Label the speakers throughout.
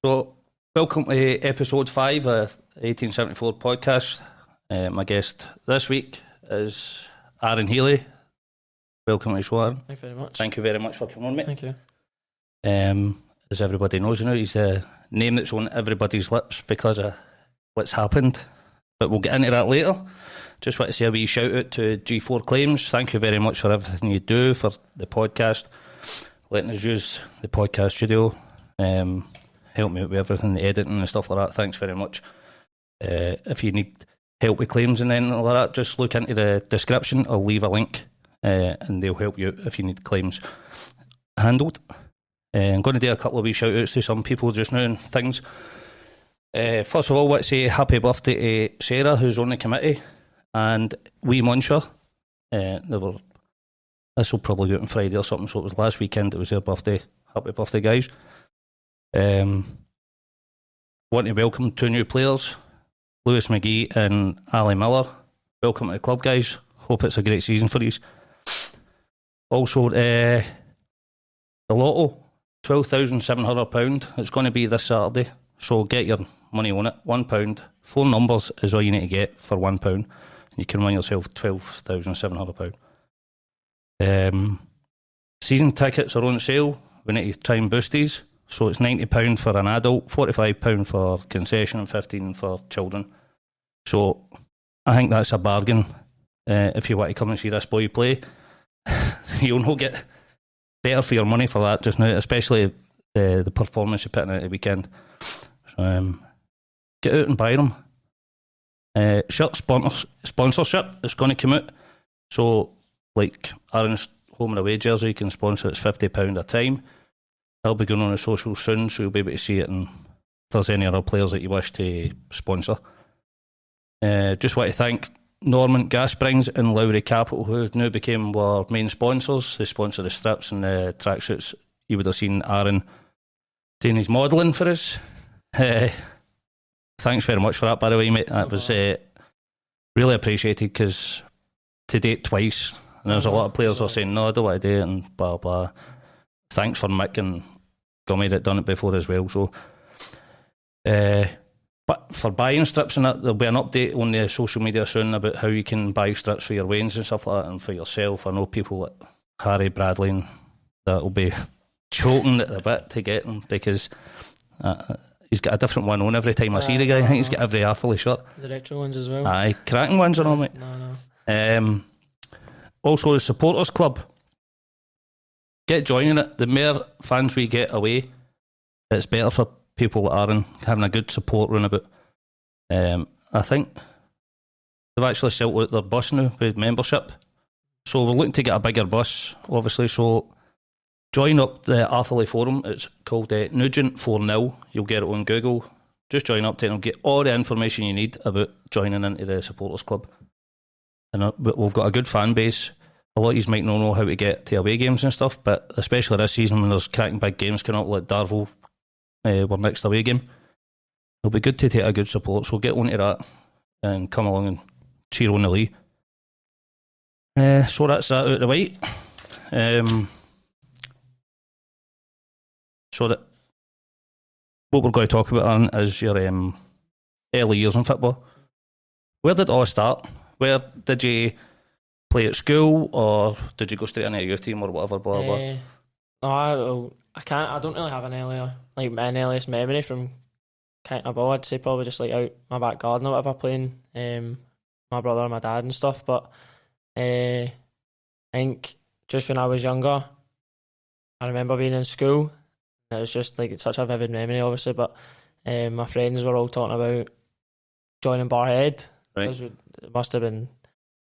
Speaker 1: So, welcome to episode 5 of 1874 podcast. My guest this week is Aaron Healy. Welcome to the show, Aaron.
Speaker 2: Thank you very much.
Speaker 1: Thank you very much for coming on, mate.
Speaker 2: Thank you.
Speaker 1: As everybody knows now, he's a name that's on everybody's lips because of what's happened. But we'll get into that later. Just want to say a wee shout out to G4 Claims. Thank you very much for everything you do for the podcast, letting us use the podcast studio. Help me out with everything, the editing and stuff like that. Thanks very much. If you need help with claims and anything like that, just look into the description. I'll leave a link and they'll help you if you need claims handled. I'm going to do a couple of wee shout outs to some people just now and things. First of all, I want to say happy birthday to Sarah, who's on the committee, and wee Muncher. This will probably go out on Friday or something, so it was last weekend, it was their birthday. Happy birthday, guys. Want to welcome 2 new players, Lewis McGee and Ali Miller. Welcome to the club, guys. Hope it's a great season for you. Also, the lotto, £12,700. It's going to be this Saturday, so get your money on it. £1. 4 numbers is all you need to get for £1. You can win yourself £12,700. Season tickets are on sale. We need to try and boost these. So it's £90 for an adult, £45 for concession, and £15 for children. So I think that's a bargain. If you want to come and see this boy play, you'll not get better for your money for that just now, especially the performance you put in at the weekend. So, get out and buy them. Shirt sponsorship is going to come out. So, like Aaron's home and away jersey, you can sponsor. It's £50 a time. I'll be going on the social soon, so you'll be able to see it. And if there's any other players that you wish to sponsor, just want to thank Norman Gas Springs and Lowry Capital, who now became our main sponsors. They sponsor the strips and the tracksuits. You would have seen Aaron doing his modelling for us. Thanks very much for that, by the way, mate. That was really appreciated, because to date twice, and there's a lot of players who are saying, no, I don't want to do it, and blah, blah. Thanks for Mick and Gummy that done it before as well. So, but for buying strips and that, there'll be an update on the social media soon about how you can buy strips for your weigh-ins and stuff like that, and for yourself. I know people like Harry Bradley and that will be choking at the bit to get them, because he's got a different one on every time I see the guy. I think he's got every Athlete shirt.
Speaker 2: The retro ones as well.
Speaker 1: Aye, cracking ones are on, mate.
Speaker 2: No.
Speaker 1: Also, the supporters club. Get joining it. The more fans we get away, it's better for people that are having a good support run about. I think they've actually sold out their bus now with membership. So we're looking to get a bigger bus, obviously. So join up the Athlete forum. It's called Nugent 4-0. You'll get it on Google. Just join up to it and you'll get all the information you need about joining into the supporters club. And we've got a good fan base. A lot of you might not know how to get to away games and stuff, but especially this season when there's cracking big games coming up, like Darvel, our next away game, it'll be good to take a good support. So get onto that and come along and cheer on the Lee. So that's that out of the way. So that what we're going to talk about, Aaron, is your early years in football. Where did it all start? Where did you play at school, or did you go straight into a youth team or whatever? Blah blah.
Speaker 2: No, I can't. I don't really have an earliest memory from kicking a ball. I'd say probably just like out my back garden or whatever, playing my brother and my dad and stuff. But I think just when I was younger, I remember being in school. It was just like, it's such a vivid memory, obviously. But my friends were all talking about joining Barhead.
Speaker 1: Right.
Speaker 2: It must have been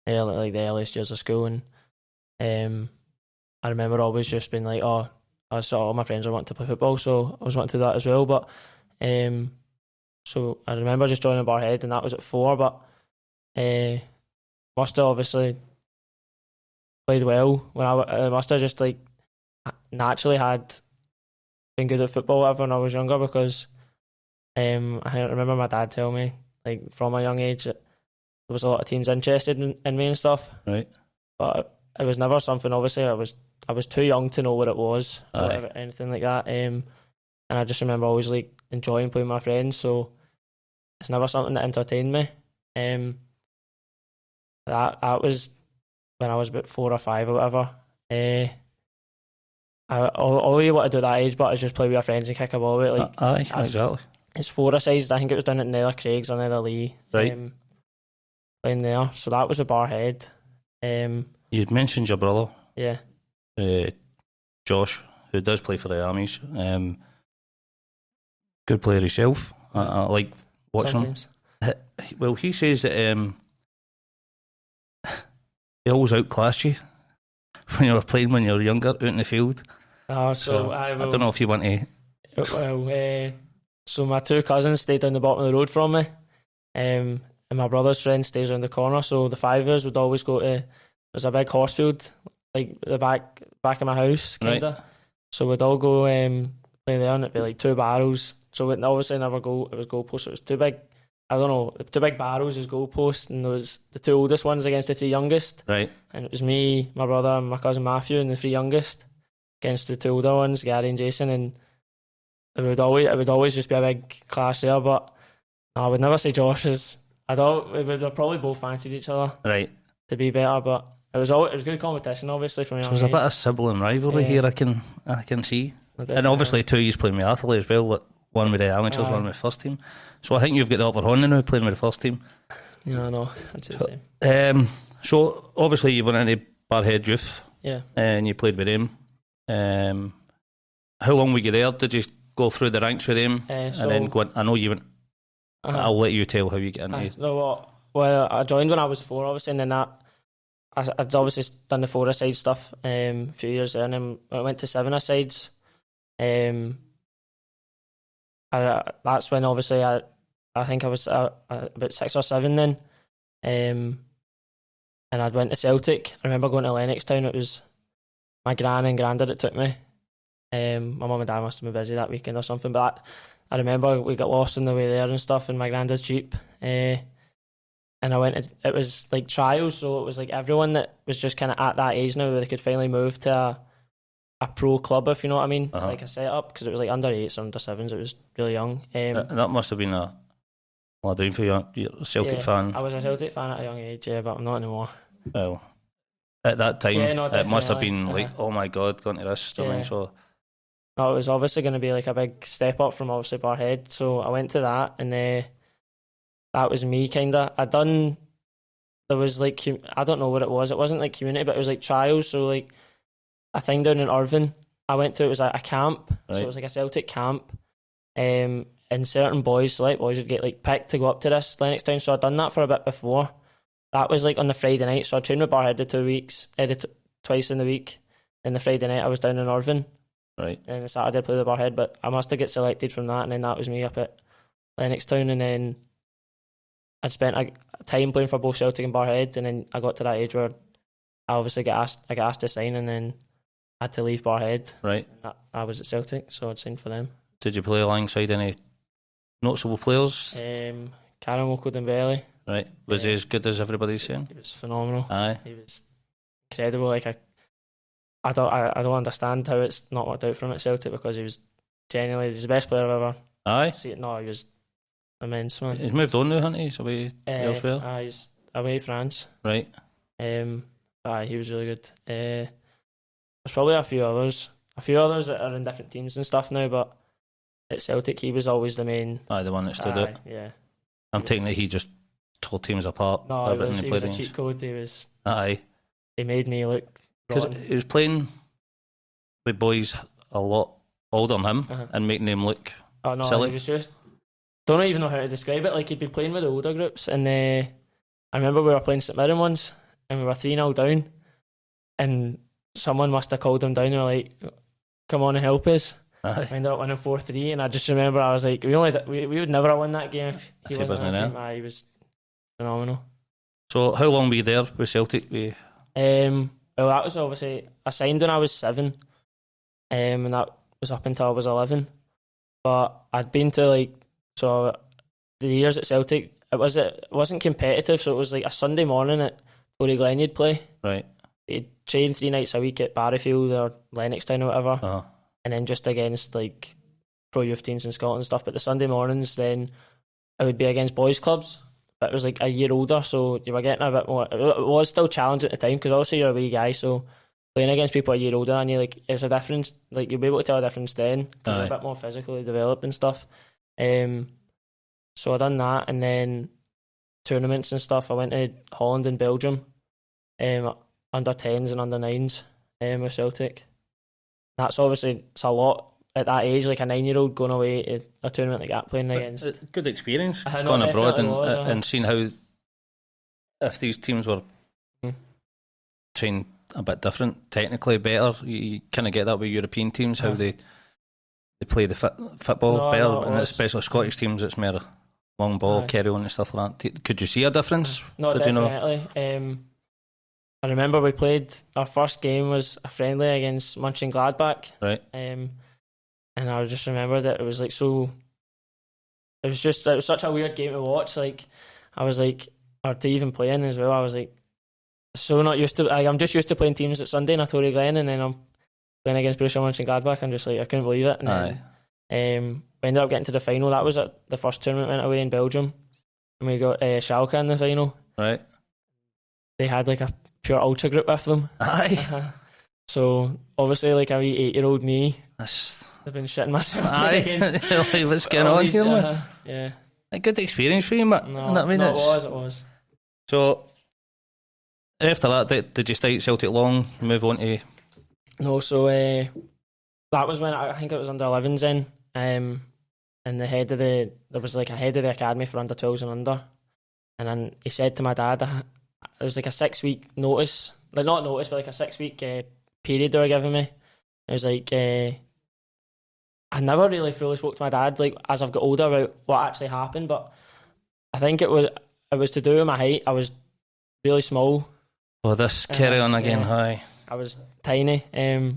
Speaker 2: like the earliest years of school, and I remember always just being like, oh, I saw all my friends were wanting to play football, so I was wanting to do that as well. But so I remember just joining Barhead, and that was at 4. But must have obviously played well when I must have just like naturally had been good at football whatever when I was younger, because I remember my dad telling me like from a young age that there was a lot of teams interested in me and stuff.
Speaker 1: Right.
Speaker 2: But it was never something, obviously, I was too young to know what it was or anything like that. And I just remember always like enjoying playing with my friends, so it's never something that entertained me. That was when I was about 4 or 5 or whatever. All you want to do at that age, but is just play with your friends and kick a ball with it.
Speaker 1: Aye, exactly.
Speaker 2: It's 4-a-sides. I think it was down at Nether Craigs or Nether Lee.
Speaker 1: Right.
Speaker 2: Playing there. So that was a Barhead.
Speaker 1: You'd mentioned your brother.
Speaker 2: Yeah.
Speaker 1: Josh, who does play for the Armies. Good player himself. I like watching
Speaker 2: Sometimes.
Speaker 1: him. Well, he says that he always outclassed you when you were playing when you were younger out in the field.
Speaker 2: I
Speaker 1: don't know if you want to.
Speaker 2: Well, so my 2 cousins stayed down the bottom of the road from me, and my brother's friend stays around the corner. So the 5 of us would always go to. There's a big horse field, like the back of my house, kinda.
Speaker 1: Right.
Speaker 2: So we'd all go play there, and it'd be like 2 barrels. So we'd obviously never go. It was goalposts. So it was 2 big. I don't know. 2 big barrels as goalposts, and there was the 2 oldest ones against the 3 youngest.
Speaker 1: Right.
Speaker 2: And it was me, my brother, and my cousin Matthew, and the 3 youngest against the 2 older ones, Gary and Jason. And it would always just be a big clash there. But I would never say Josh is. We would have probably both fancied each other.
Speaker 1: Right.
Speaker 2: To be better, but it was good competition, obviously, from a young
Speaker 1: So there's a
Speaker 2: age.
Speaker 1: bit of sibling rivalry here. I can see, and obviously 2 years playing with Atherley as well. Like one with the amateurs, one with the first team. So I think you've got the upper hand now playing with the first team.
Speaker 2: Yeah, I know. I'd say the same.
Speaker 1: So obviously you went into Barhead Youth.
Speaker 2: Yeah.
Speaker 1: And you played with them. How long were you there? Did you go through the ranks with them and then go in? I know you went. I'll let you tell how you get into.
Speaker 2: Well, I joined when I was 4, obviously, and then I'd obviously done the 4-a-side stuff a few years there, and then I went to 7-a-sides. That's when obviously I think I was about 6 or 7 then, and I'd went to Celtic. I remember going to Lennoxtown. It was my gran and granddad that took me. My mum and dad must have been busy that weekend or something, but I remember we got lost on the way there and stuff in my granddad's Jeep. And I went, it was like trials, so it was like everyone that was just kind of at that age now where they could finally move to a pro club, if you know what I mean, like a setup, because it was like under 8s or under 7s, it was really young.
Speaker 1: That must have been a dream for you. You're a Celtic fan.
Speaker 2: I was a Celtic fan at a young age, but I'm not anymore.
Speaker 1: Well, at that time, it must have been like,
Speaker 2: uh-huh.
Speaker 1: oh my God, going to this. So
Speaker 2: no, it was obviously going to be like a big step up from obviously Barhead, so I went to that, and that was me, kind of. There was like, I don't know what it wasn't like community, but it was like trials, so like a thing down in Irvine I went to, it was like a camp, so it was like a Celtic camp, and certain select boys would get like picked to go up to this Lennoxtown, so I'd done that for a bit before. That was like on the Friday night, so I trained with Barhead the 2 weeks, twice in the week, and the Friday night I was down in Irvine.
Speaker 1: Right.
Speaker 2: And the Saturday I played the Barhead, but I must have got selected from that, and then that was me up at Lennoxtown, and then I'd spent a time playing for both Celtic and Barhead, and then I got to that age where I obviously got asked to sign, and then I had to leave Barhead.
Speaker 1: Right.
Speaker 2: I was at Celtic, so I'd signed for them.
Speaker 1: Did you play alongside any noticeable players?
Speaker 2: Karen Dembele.
Speaker 1: Right. Was he as good as everybody's saying?
Speaker 2: He was phenomenal.
Speaker 1: Aye.
Speaker 2: He was incredible. Like I don't understand how it's not worked out for him at Celtic, because he was genuinely the best player I've ever.
Speaker 1: Aye.
Speaker 2: No, he was immense, man.
Speaker 1: He's moved on now, hasn't he? He's away elsewhere.
Speaker 2: He's away France.
Speaker 1: Right.
Speaker 2: He was really good. There's probably a few others that are in different teams and stuff now, but at Celtic he was always the main.
Speaker 1: Aye, the one that stood out.
Speaker 2: Yeah.
Speaker 1: I'm taking it he just tore teams apart.
Speaker 2: No, he was a cheat code.
Speaker 1: Aye.
Speaker 2: He made me look.
Speaker 1: Because he was playing with boys a lot older than him and making them look silly.
Speaker 2: He was just. Don't even know how to describe it. Like, he'd been playing with the older groups, and I remember we were playing St Mirren once, and we were 3-0 down, and someone must have called him down and were like, "Come on and help us."
Speaker 1: Aye.
Speaker 2: We ended up winning 4-3, and I just remember I was like, we would never have won that game if he wasn't on the team. He was phenomenal.
Speaker 1: So how long were you there with Celtic?
Speaker 2: Well, that was obviously, I signed when I was 7, and that was up until I was 11. But I'd been to the years at Celtic, it wasn't competitive, so it was like a Sunday morning at Torrey Glen you'd play.
Speaker 1: Right.
Speaker 2: You'd train 3 nights a week at Barryfield or Lennoxtown or whatever, and then just against pro youth teams in Scotland and stuff. But the Sunday mornings, then I would be against boys' clubs. But it was like a year older, so you were getting a bit more. It was still challenging at the time because obviously you're a wee guy, so playing against people a year older and you like it's a difference. Like you'll be able to tell a difference then because you're a bit more physically developed and stuff. So I done that, and then tournaments and stuff. I went to Holland and Belgium, under 10s and under 9s, with Celtic. That's obviously it's a lot at that age, like a 9-year-old going away to a tournament like that playing against.
Speaker 1: Good experience going abroad and seeing how if these teams were trained a bit different, technically better. You kind of get that with European teams, how they play the football better, and especially Scottish teams, it's more long ball, carry on and stuff like that. Could you see a difference?
Speaker 2: No, definitely. You know? I remember we played, our first game was a friendly against Mönchengladbach.
Speaker 1: Right.
Speaker 2: And I just remember that it was like so. It was such a weird game to watch. Like I was like, or to even playing as well. I was like, so not used to. Like, I'm just used to playing teams at Sunday in a Tory Glen, and then I'm playing against Borussia Mönchengladbach. I'm just like, I couldn't believe it. And then, we ended up getting to the final. That was at the first tournament went away in Belgium, and we got Schalke in the final.
Speaker 1: Right.
Speaker 2: They had like a pure ultra group with them.
Speaker 1: Aye.
Speaker 2: So obviously, like a wee 8-year-old me. I've been shitting myself.
Speaker 1: Like, what's going on here, man?
Speaker 2: Yeah.
Speaker 1: A good experience for you, mate.
Speaker 2: No, it was.
Speaker 1: So, after that, did you stay at Celtic long, move on to...
Speaker 2: No, so that was when, I think it was under 11s then, and there was like a head of the academy for under 12s and under, and then he said to my dad, it was like a 6-week notice, like not notice, but like a 6-week period they were giving me. It was like... I never really fully spoke to my dad, like as I've got older, about what actually happened. But I think it was to do with my height. I was really small.
Speaker 1: Oh, this carry on again. Hi.
Speaker 2: I was tiny.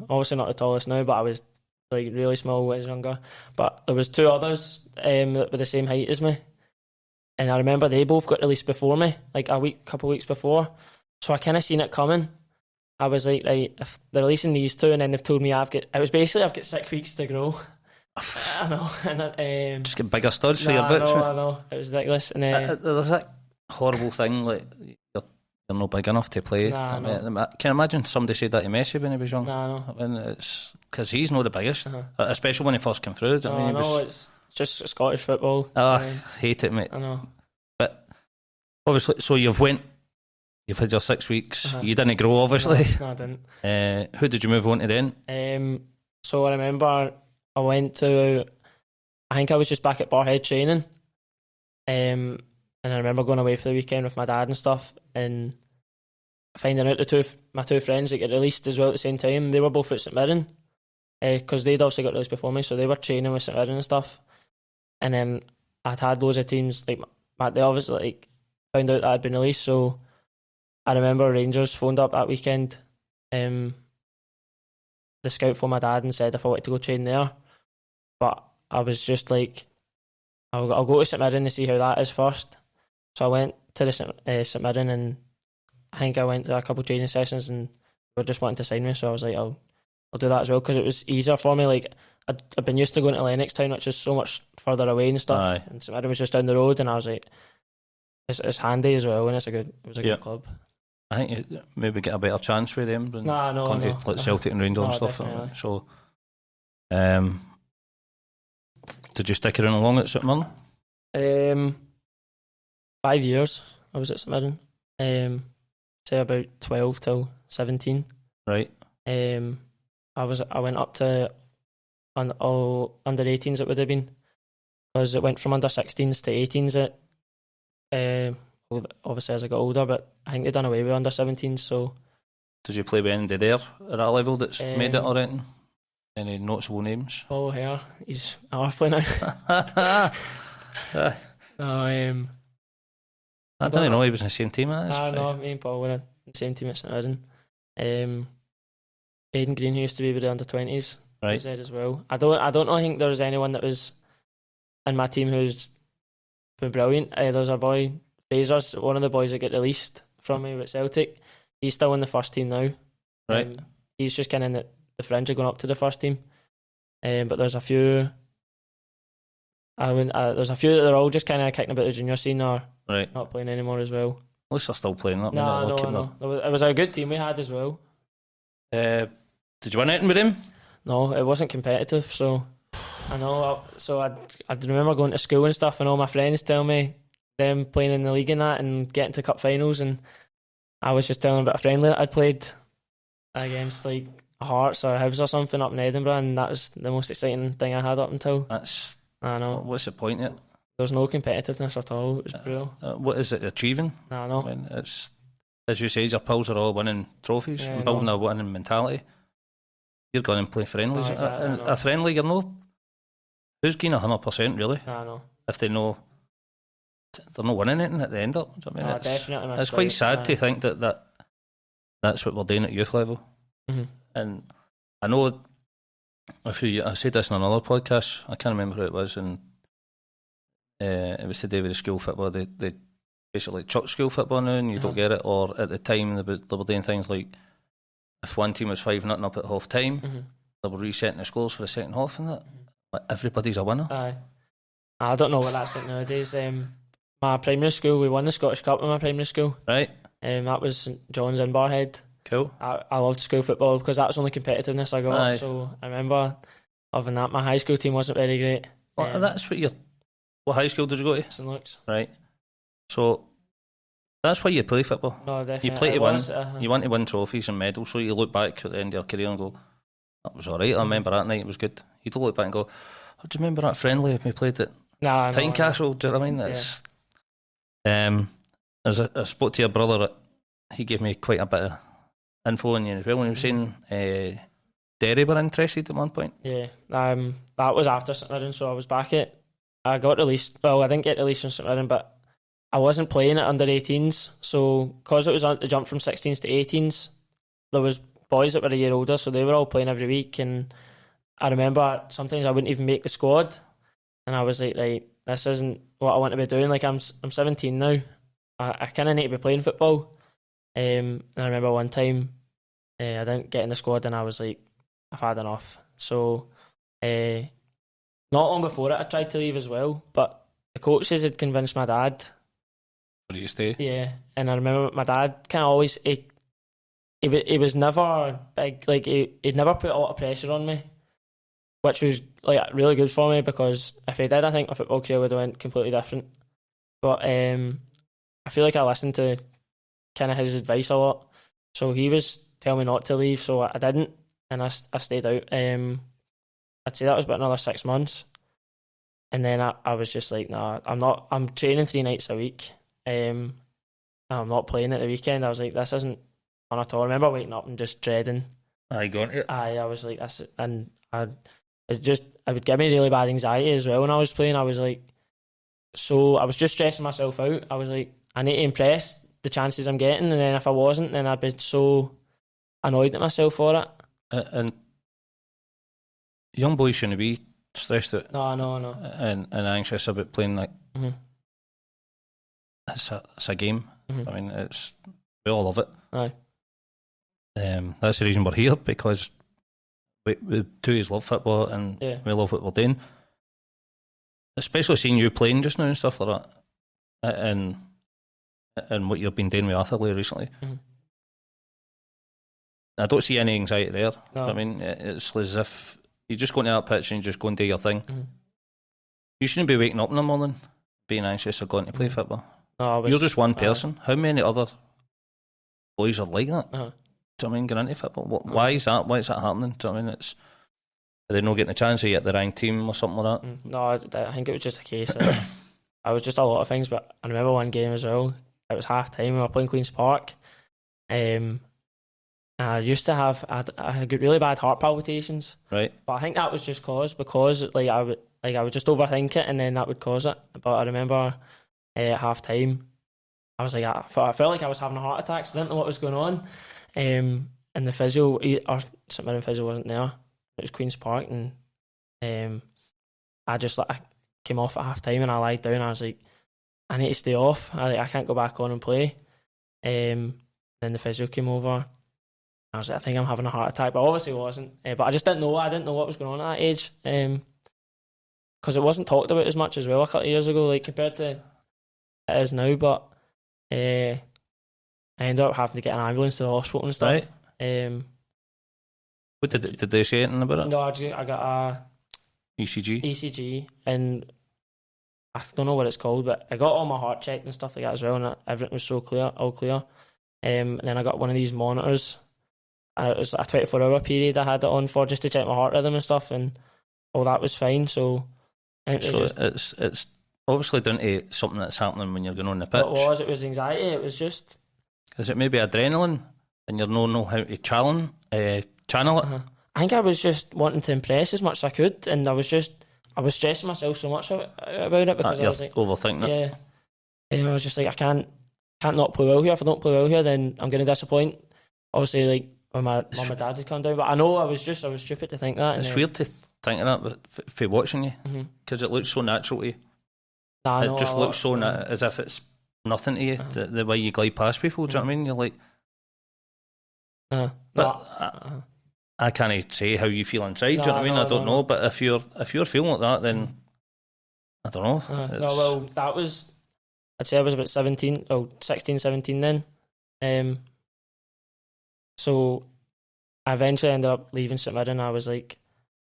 Speaker 2: Obviously not the tallest now, but I was like really small when I was younger. But there was 2 others that were the same height as me, and I remember they both got released before me, like couple of weeks before. So I kind of seen it coming. I was like, right, if they're releasing these 2, and then they've told me I've got 6 weeks to grow. I know. And
Speaker 1: just get bigger studs for your boots.
Speaker 2: I know. It was ridiculous. And
Speaker 1: there's that horrible thing, like you're not big enough to play. Can you imagine somebody said that to Messi when he was young?
Speaker 2: No.
Speaker 1: And it's because he's not the biggest, especially when he first came through.
Speaker 2: It's just Scottish football.
Speaker 1: I hate it, mate.
Speaker 2: I know.
Speaker 1: But obviously, so you've had your 6 weeks. You didn't grow, obviously.
Speaker 2: No, I didn't.
Speaker 1: Who did you move on to then?
Speaker 2: So I remember I went to, I think I was just back at Barhead training, and I remember going away for the weekend with my dad and stuff, and finding out my two friends that get released as well at the same time. They were both at St Mirren, because they'd also got released before me, so they were training with St Mirren and stuff. And then I'd had loads of teams, like they obviously like found out that I'd been released, so I remember Rangers phoned up that weekend, the scout for my dad, and said if I wanted to go train there. But I was just like, I'll go to St Mirren to see how that is first. So I went to the St Mirren, and I think I went to a couple of training sessions, and they were just wanting to sign me. So I was like, I'll do that as well, because it was easier for me. Like I've been used to going to Lennoxtown, which is so much further away and stuff. Aye. And St Mirren was just down the road, and I was like, it's handy as well, and it was a good club.
Speaker 1: I think you maybe get a better chance with them than like Celtic and Rangers and stuff.
Speaker 2: Definitely.
Speaker 1: So, did you stick around long at St Mirren?
Speaker 2: 5 years I was at St Mirren. Say about 12 till 17.
Speaker 1: Right.
Speaker 2: I went up to under 18s. It would have been, because it went from under 16s to 18s. Obviously as I got older, but I think they've done away with under 17s. So,
Speaker 1: did you play with anybody there at a level that's made it or anything? Any noticeable names?
Speaker 2: Paul Hare, he's halfway now.
Speaker 1: I didn't know he was in the same team.
Speaker 2: No, me and Paul were in the same team at St Mirren. Aidan Green, who used to be with the under 20s,
Speaker 1: right,
Speaker 2: was there as well. I don't think there was anyone that was in my team who's been brilliant. There's a boy, Fraser's, one of the boys that get released from me at Celtic. He's still in the first team now.
Speaker 1: Right.
Speaker 2: He's just kind of in the fringe of going up to the first team. But there's a few There's a few that they're all just kind of kicking about the junior scene or
Speaker 1: Right.
Speaker 2: not playing anymore as well.
Speaker 1: At least they're still playing that.
Speaker 2: No, no. It was a good team we had as well.
Speaker 1: Did you win anything with him?
Speaker 2: No, it wasn't competitive, so I know. So I remember going to school and stuff, and all my friends tell me them playing in the league and that, and getting to cup finals, and I was just telling them about a friendly that I'd played against like Hearts or Hibs or something up in Edinburgh, and that was the most exciting thing I had up until. I know.
Speaker 1: What's the point yet?
Speaker 2: There was no competitiveness at all. It was brutal.
Speaker 1: What is it achieving?
Speaker 2: I know.
Speaker 1: I mean, it's, as you say, your pals are all winning trophies and building a winning mentality. You're going and play friendlies. A friendly, you're no. Who's getting 100% really?
Speaker 2: I know.
Speaker 1: If they know they're not winning anything at the end of it. I mean, it's quite sad to think that's what we're doing at youth level.
Speaker 2: Mm-hmm.
Speaker 1: And I know I said this in another podcast. I can't remember who it was, and it was to do with the school football. They basically chuck school football now, and you don't get it. Or at the time, they were doing things like if one team was 5-0 up at half time, they were resetting the scores for the second half, and that like, everybody's a winner.
Speaker 2: Aye. I don't know what that's like nowadays. My primary school, we won the Scottish Cup in my primary school.
Speaker 1: Right.
Speaker 2: That was St John's in Barhead.
Speaker 1: Cool.
Speaker 2: I loved school football because that was the only competitiveness I got.
Speaker 1: Aye.
Speaker 2: So I remember, other than that, my high school team wasn't very great.
Speaker 1: Well, that's what high school did you go to?
Speaker 2: St Luke's.
Speaker 1: Right. So that's why you play football.
Speaker 2: No, definitely.
Speaker 1: You play to win. You want to win trophies and medals, so you look back at the end of your career and go, that was alright. I remember that night, it was good. You don't look back and go, oh, do you remember that friendly we played at Tynecastle? Do you know what I mean? That's, as I spoke to your brother, he gave me quite a bit of info on you as well when he was saying Derry were interested at one point.
Speaker 2: Yeah, that was after St Mirren, so I was back at. I got released. Well, I didn't get released from St Mirren, but I wasn't playing at under 18s. So because it was the jump from 16s to 18s, there was boys that were a year older, so they were all playing every week. And I remember sometimes I wouldn't even make the squad, and I was like, right, this isn't what I want to be doing. Like I'm 17 now. I kind of need to be playing football. And I remember one time I didn't get in the squad, and I was like, I've had enough. So not long before it, I tried to leave as well, but the coaches had convinced my dad.
Speaker 1: Where do you stay?
Speaker 2: Yeah, and I remember my dad kind of always he was never big, like he'd never put a lot of pressure on me, which was like really good for me because if he did, I think my football career would have went completely different. But I feel like I listened to kind of his advice a lot, so he was telling me not to leave, so I didn't, and I stayed out. I'd say that was about another 6 months, and then I was just like, nah, I'm training 3 nights a week. I'm not playing at the weekend. I was like, this isn't fun at all. I remember waking up and just dreading.
Speaker 1: I
Speaker 2: was like, this, and it would give me really bad anxiety as well when I was playing. I was like, so I was just stressing myself out. I was like, I need to impress the chances I'm getting, and then if I wasn't, then I'd be so annoyed at myself for it.
Speaker 1: And young boys shouldn't be stressed out.
Speaker 2: No.
Speaker 1: And anxious about playing like it's a game. I mean, we all love it.
Speaker 2: Aye.
Speaker 1: That's the reason we're here, because we two is love football and we love what we're doing. Especially seeing you playing just now and stuff like that, and what you've been doing with Atherley recently. I don't see any anxiety there.
Speaker 2: No.
Speaker 1: I mean, it's as if you just go into that pitch and you just go and do your thing. You shouldn't be waking up in the morning being anxious or going to play football.
Speaker 2: No,
Speaker 1: you're just one person. How many other boys are like that? Do you know what I mean? Getting into football. Why is that? Why is that happening? Do you know what I mean? Are they not getting a chance to get the ranked team or something like that?
Speaker 2: No, I think it was just a case of I was just a lot of things, but I remember one game as well. It was half time. We were playing Queen's Park. I used to have I had really bad heart palpitations.
Speaker 1: Right.
Speaker 2: But I think that was just because I would just overthink it, and then that would cause it. But I remember at half time, I was like, I felt like I was having a heart attack, so I didn't know what was going on. And the physio, or St Mirren physio, wasn't there. It was Queen's Park, and I came off at half time and I lied down. I was like, I need to stay off. I can't go back on and play. Then the physio came over. I was like, I think I'm having a heart attack, but obviously it wasn't. But I just didn't know. I didn't know what was going on at that age. because it wasn't talked about as much as well a couple of years ago, like compared to it is now. But I ended up having to get an ambulance to the hospital and stuff.
Speaker 1: Right. What did they say anything about it?
Speaker 2: No, I got a ECG, and I don't know what it's called, but I got all my heart checked and stuff like that as well, and everything was all clear. And then I got one of these monitors, and it was a 24-hour period I had it on for, just to check my heart rhythm and stuff, and all that was fine. So
Speaker 1: it's obviously down to something that's happening when you're going on the pitch.
Speaker 2: It was anxiety. It was just...
Speaker 1: Is it maybe adrenaline and you don't know how to channel it?
Speaker 2: I think I was just wanting to impress as much as I could, and I was stressing myself so much about it because I was like,
Speaker 1: overthinking it.
Speaker 2: Yeah, I was just like, I can't not play well here. If I don't play well here, then I'm going to disappoint. Obviously, like when my mum and dad had come down, but I know I was stupid to think that.
Speaker 1: It's weird to think of that, but for watching you, because it looks so natural to you. It just looks so as if it's nothing to you. The way you glide past people, do you know what I mean? You're like, I can't say how you feel inside. Do you know what I mean? I don't know, but if you're feeling like that, then I don't know.
Speaker 2: That was, I'd say I was about 16, 17 then. So I eventually ended up leaving St Mirren. I was like,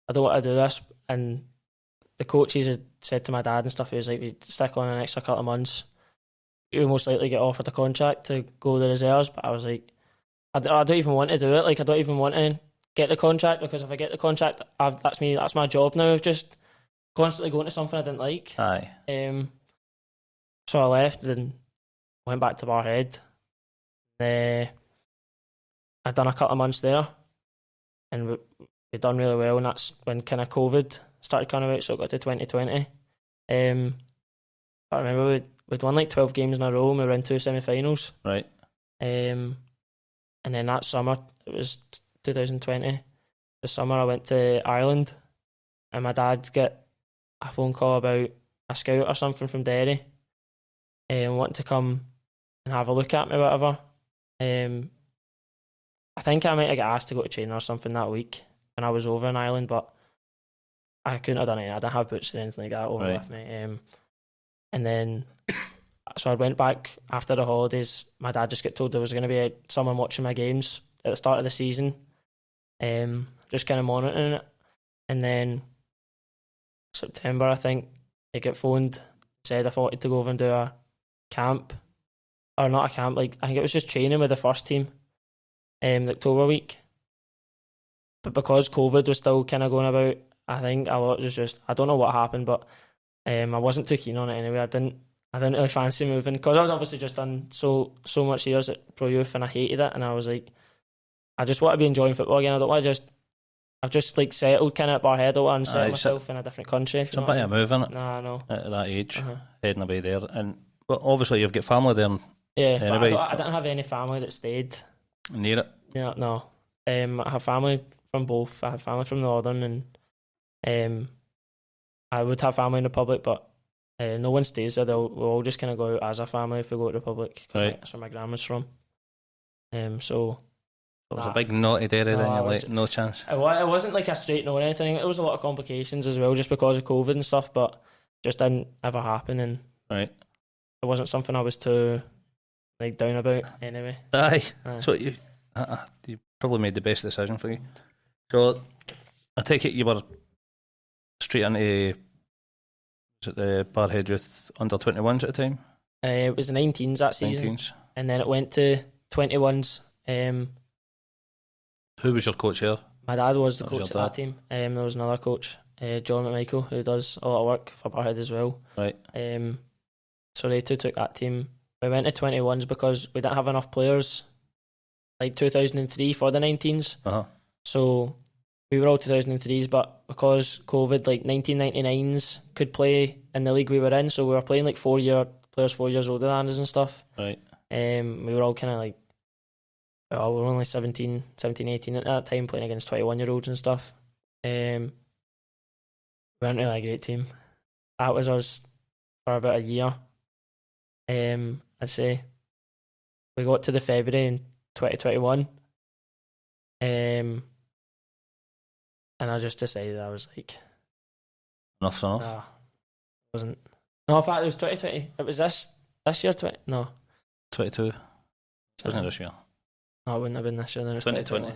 Speaker 2: I don't want to do this, and the coaches had said to my dad and stuff, he was like, "You stick on an extra couple of months, you'll most likely get offered a contract to go to the reserves." But I was like, I don't even want to do it. Like, I don't even want to get the contract, because if I get the contract, that's my job now of just constantly going to something I didn't like.
Speaker 1: Aye.
Speaker 2: So I left and went back to Barhead. I'd done a couple of months there, and we'd done really well, and that's when kind of COVID started coming out, so it got to 2020. I remember we'd won like 12 games in a row, and we were in 2 semi-finals.
Speaker 1: Right.
Speaker 2: And then that summer, it was 2020, the summer I went to Ireland, and my dad got a phone call about a scout or something from Derry, and wanting to come and have a look at me, whatever. I think I might have got asked to go to training or something that week when I was over in Ireland, but I couldn't have done it. I didn't have boots or anything like that over with me. And then, so I went back after the holidays. My dad just got told there was going to be someone watching my games at the start of the season, just kind of monitoring it. And then September, I think, I got phoned, said I wanted to go over and do a camp, or not a camp, like I think it was just training with the first team, the October week. But because COVID was still kind of going about, I think a lot was just, I don't know what happened, but I wasn't too keen on it anyway. I didn't really fancy moving, because I'd obviously just done so much years at Pro Youth, and I hated it, and I was like, I just want to be enjoying football again. I don't want to I've just like settled kind of at Barhead. I want to settle myself in a different country.
Speaker 1: It's a bit of a move, isn't it?
Speaker 2: Nah, no.
Speaker 1: At that age, heading away there, and well, obviously you've got family there.
Speaker 2: Yeah, anyway, but I didn't have any family that stayed
Speaker 1: near it.
Speaker 2: Yeah, no. I have family from both. I have family from Northern, and I would have family in the Republic, but no one stays there. We'll all just kind of go out as a family if we go to the Republic.
Speaker 1: Right.
Speaker 2: That's where my grandma's from. So
Speaker 1: it was a big naughty dairy then. You're like, no chance.
Speaker 2: It wasn't like a straight no or anything. There was a lot of complications as well, just because of COVID and stuff, but just didn't ever happen, and
Speaker 1: right.
Speaker 2: It wasn't something I was too like down about anyway.
Speaker 1: Aye. So you probably made the best decision for you. So I take it you were straight into, was it the Barhead Youth under 21s at the time?
Speaker 2: It was the 19s that season.
Speaker 1: 19s.
Speaker 2: And then it went to 21s.
Speaker 1: Who was your coach here?
Speaker 2: My dad was the coach of that team. There was another coach, John McMichael, who does a lot of work for Barhead as well.
Speaker 1: Right.
Speaker 2: So they two took that team. We went to 21s because we didn't have enough players, like 2003 for the 19s. So we were all 2003s, but because COVID, like 1999s could play in the league we were in, so we were playing like 4 years older than us and stuff.
Speaker 1: Right.
Speaker 2: We were all kind of like, well, we were only 17, 18 at that time, playing against 21-year-olds and stuff. We weren't really a great team. That was us for about a year. I'd say we got to the February in 2021, and I just decided, I was like,
Speaker 1: Enough's enough.
Speaker 2: Nah, it wasn't. No, in fact, it was 2020. It was this year.
Speaker 1: 22. Wasn't it this year?
Speaker 2: No, it wouldn't have been this year. Then it was
Speaker 1: 2020.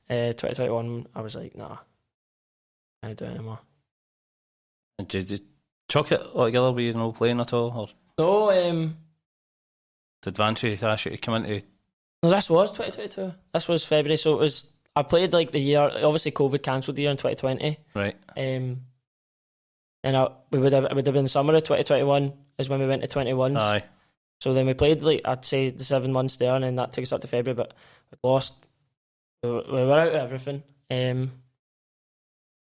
Speaker 2: 2021. I was like, nah, I don't do it anymore.
Speaker 1: And did you chuck it altogether? Were you not playing at all? Or
Speaker 2: No,
Speaker 1: did Vanchi ask you to come into?
Speaker 2: no, this was 2022. This was February, so it was. I played like the year. Obviously, COVID cancelled the year in 2020.
Speaker 1: Right.
Speaker 2: And it would have been summer of 2021 is when we went to 21s.
Speaker 1: Aye.
Speaker 2: So then we played like I'd say the 7 months there, and then that took us up to February. But we lost. We were out of everything. And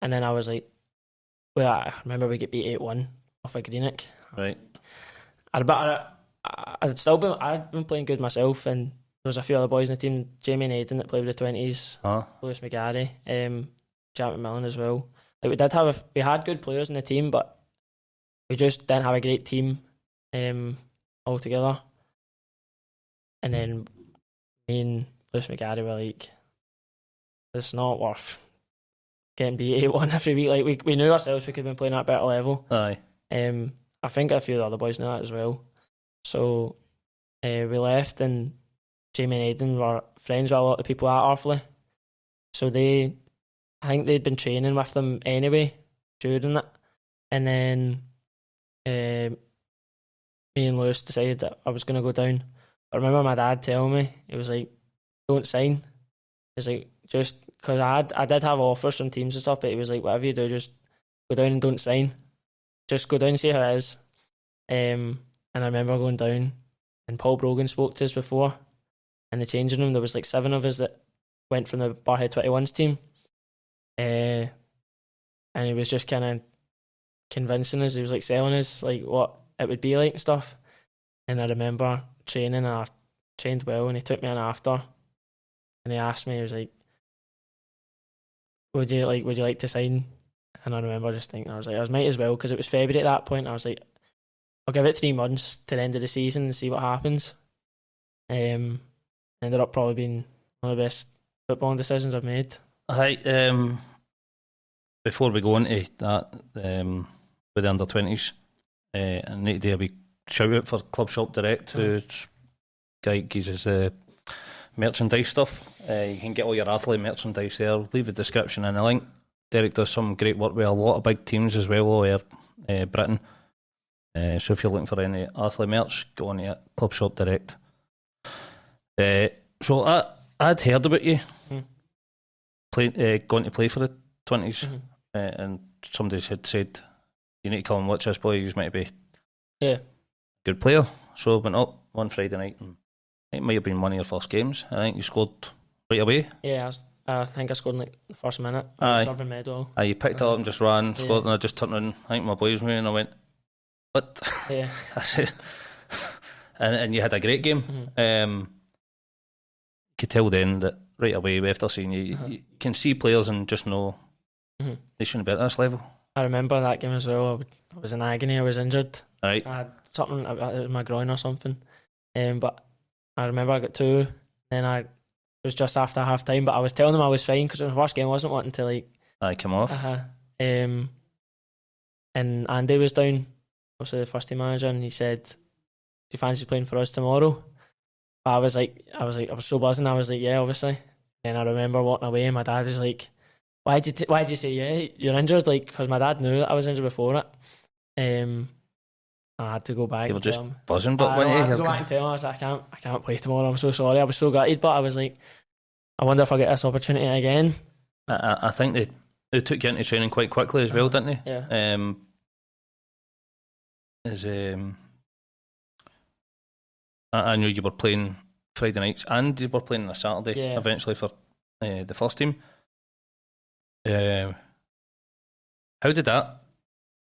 Speaker 2: then I was like, well, I remember we get beat 8-1 off of Greenock.
Speaker 1: Right.
Speaker 2: I'd been playing good myself, and there was a few other boys in the team, Jamie and Aiden that played with the 20s, Lewis McGarry, Jack McMillan as well. Like we had good players in the team, but we just didn't have a great team altogether. And then me and Lewis McGarry were like, it's not worth getting beat 8-1 every week. Like we knew ourselves we could have been playing at a better level.
Speaker 1: Aye.
Speaker 2: I think a few of the other boys knew that as well. So we left, and Jamie and Aiden were friends with a lot of people at Arfley. So I think they'd been training with them anyway during it. And then me and Lewis decided that I was going to go down. I remember my dad telling me, he was like, don't sign. He's like, just because I did have offers from teams and stuff, but he was like, whatever you do, just go down and don't sign. Just go down and see how it is. And I remember going down, and Paul Brogan spoke to us before in the changing room. There was like 7 of us that went from the Barhead 21s team. And he was just kind of convincing us. He was like selling us like what it would be like and stuff. And I remember training, and I trained well, and he took me in after, and he asked me, he was like, would you like to sign? And I remember just thinking, I was might as well, because it was February at that point. I was like, I'll give it 3 months to the end of the season and see what happens. Ended up probably being one of the best footballing decisions I've made.
Speaker 1: Aye. Before we go into that, with the under-20s, I need to do a wee shout out for Club Shop Direct, who's guy gives us merchandise stuff. You can get all your athlete merchandise there. Leave a description and a link. Derek does some great work with a lot of big teams as well all over Britain. So if you're looking for any athlete merch, go on to Club Shop Direct. So I'd heard about you going to play for the 20s, and somebody had said you need to come and watch this boy. He's might be a good player. So I went up one Friday night, and it might have been one of your first games. I think you scored right away.
Speaker 2: Yeah, I think I scored in like the first minute. Serving medal.
Speaker 1: You picked it up and just ran, scored, and I just turned around. I think my boys knew, and I went, what?
Speaker 2: Yeah.
Speaker 1: and you had a great game. You could tell then that right away after seeing you, you can see players and just know they shouldn't be at this level.
Speaker 2: I remember that game as well. I was in agony. I was injured.
Speaker 1: Right.
Speaker 2: I had something in my groin or something. But I remember I got 2. Then it was just after half time. But I was telling them I was fine, because my first game I wasn't wanting to like.
Speaker 1: Come off.
Speaker 2: And Andy was down, obviously the first team manager, and he said, "Do you fancy playing for us tomorrow?" I was so buzzing. I was like, "Yeah, obviously." And I remember walking away, and my dad was like, why'd you say yeah? You're injured, like, because my dad knew that I was injured before it. I had to go back.
Speaker 1: You were just buzzing, but when
Speaker 2: I had to go back and tell him, I was like, I can't play tomorrow. I'm so sorry. I was so gutted, but I was like, I wonder if I get this opportunity again.
Speaker 1: I think they took you into training quite quickly as well, didn't they?
Speaker 2: Yeah.
Speaker 1: I knew you were playing Friday nights and you were playing on a Saturday eventually for the first team. How did that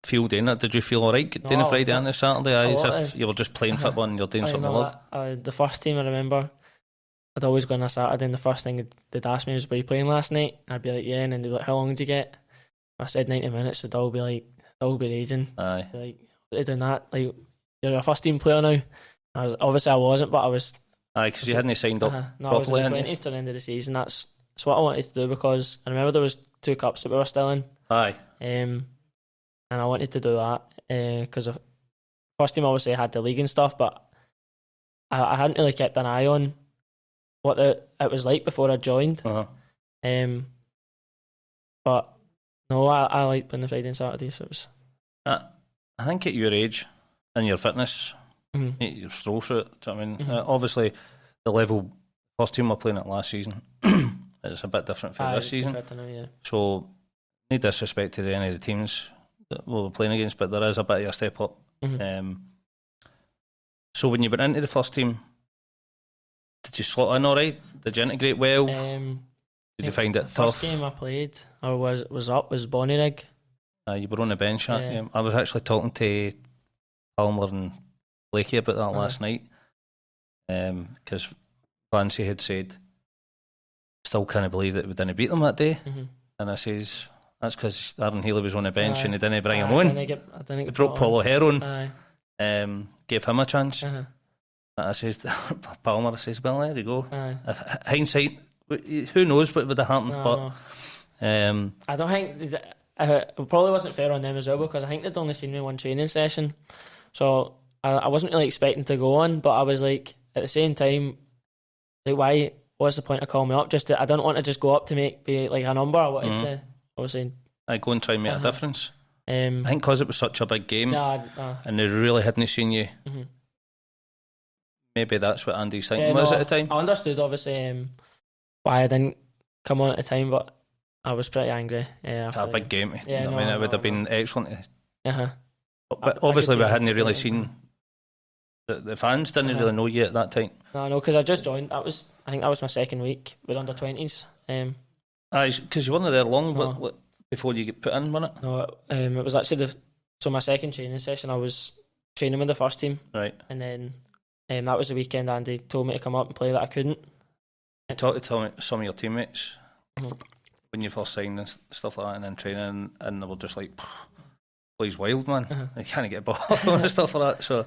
Speaker 1: feel doing that? Did you feel alright doing a Friday and a Saturday? As if you were just playing football and you're doing something you love?
Speaker 2: The first team, I remember, I'd always go on a Saturday, and the first thing they'd ask me was, were you playing last night? And I'd be like, yeah, and then they'd be like, how long did you get? I said 90 minutes, so they'll be like, they'll be raging.
Speaker 1: Aye.
Speaker 2: Be like, what are you doing that? Like, you're a first team player now. Obviously I wasn't, but I was.
Speaker 1: Aye, because you hadn't signed up
Speaker 2: no,
Speaker 1: properly.
Speaker 2: I was in the 20s to the end of the season. That's what I wanted to do, because I remember there was 2 cups that we were still in.
Speaker 1: Aye.
Speaker 2: and I wanted to do that because first team obviously had the league and stuff, but I hadn't really kept an eye on what it was like before I joined.
Speaker 1: Uh-huh.
Speaker 2: But no, I like playing the Friday and Saturday, so it was.
Speaker 1: I think at your age and your fitness, you stroll through it. Do you know what I mean? Obviously, the level first team were playing at last season is a bit different for this season.
Speaker 2: Now,
Speaker 1: So, no disrespect to any of the teams that we're playing against, but there is a bit of a step up. So, when you went into the first team, did you slot in all right? Did you integrate well? Did you find it tough?
Speaker 2: The first game I played, or was Bonnyrig.
Speaker 1: You were on the bench that game. I was actually talking to Palmer and Blakey about that last night, because Fancy had said, still can't believe that we didn't beat them that day. And I says, that's because Aaron Healy was on the bench and they didn't bring him on. They brought Paul O'Hare on, gave him a chance. I says, Palmer, I says, well, there you go. Hindsight, who knows what would have happened,
Speaker 2: I don't think it probably wasn't fair on them as well, because I think they'd only seen me one training session, so I wasn't really expecting to go on, but I was like, at the same time, like, what's the point of calling me up? I don't want to just go up to be like a number. I wanted to obviously
Speaker 1: go and try and make a difference. I think because it was such a big game and they really hadn't seen you, maybe that's what Andy's thinking was at the time.
Speaker 2: I understood obviously why I didn't come on at the time, but I was pretty angry after
Speaker 1: a big game. It would have been excellent. But
Speaker 2: I
Speaker 1: obviously we hadn't really seen the fans didn't really know you at that time.
Speaker 2: No, because I just joined. I think that was my second week with under 20s.
Speaker 1: Because you weren't there long, but before you get put in, wasn't it?
Speaker 2: No, it was actually my second training session. I was training with the first team,
Speaker 1: right?
Speaker 2: And then that was the weekend Andy told me to come up and play that I couldn't.
Speaker 1: You talked to some of your teammates when you first signed and stuff like that, and then training, and they were just like, "Boy's wild, man. They can't get a ball and stuff like that." So,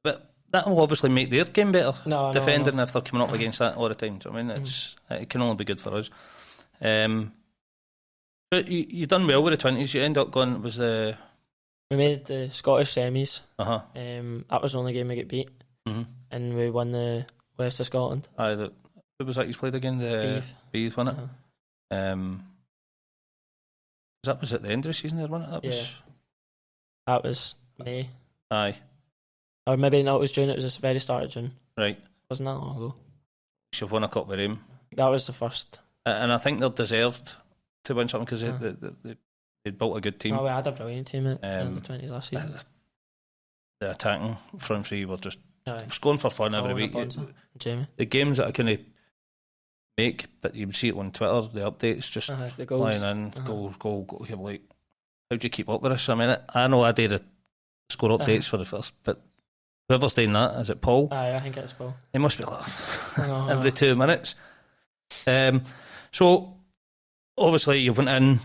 Speaker 1: but that will obviously make their game better. Defending if they're coming up against that all the time. So, I mean, it can only be good for us. But you done well with the 20s. You end up going.
Speaker 2: We made the Scottish semis. That was the only game we get beat, and we won the West of Scotland.
Speaker 1: Who was that you played again? The Beith, wasn't it? That was at the end of the season there, wasn't it?
Speaker 2: That was May.
Speaker 1: Aye.
Speaker 2: Or maybe no, it was June. It was the very start of June.
Speaker 1: Right.
Speaker 2: Wasn't that long ago?
Speaker 1: You've won a cup with him.
Speaker 2: That was the first. And
Speaker 1: I think they're deserved to win something because they built a good team.
Speaker 2: Oh, we had a brilliant team in the 20s last season.
Speaker 1: The attacking front three were just going for fun every week.
Speaker 2: Jamie.
Speaker 1: The games that I kind of make, but you would see it on Twitter, the updates, just
Speaker 2: the goals.
Speaker 1: Flying in, goal. You're like, how do you keep up with this? I mean, I know I did score updates for the first, but whoever's doing that, is it Paul?
Speaker 2: I think it's Paul.
Speaker 1: He must be like every 2 minutes. So obviously you went in,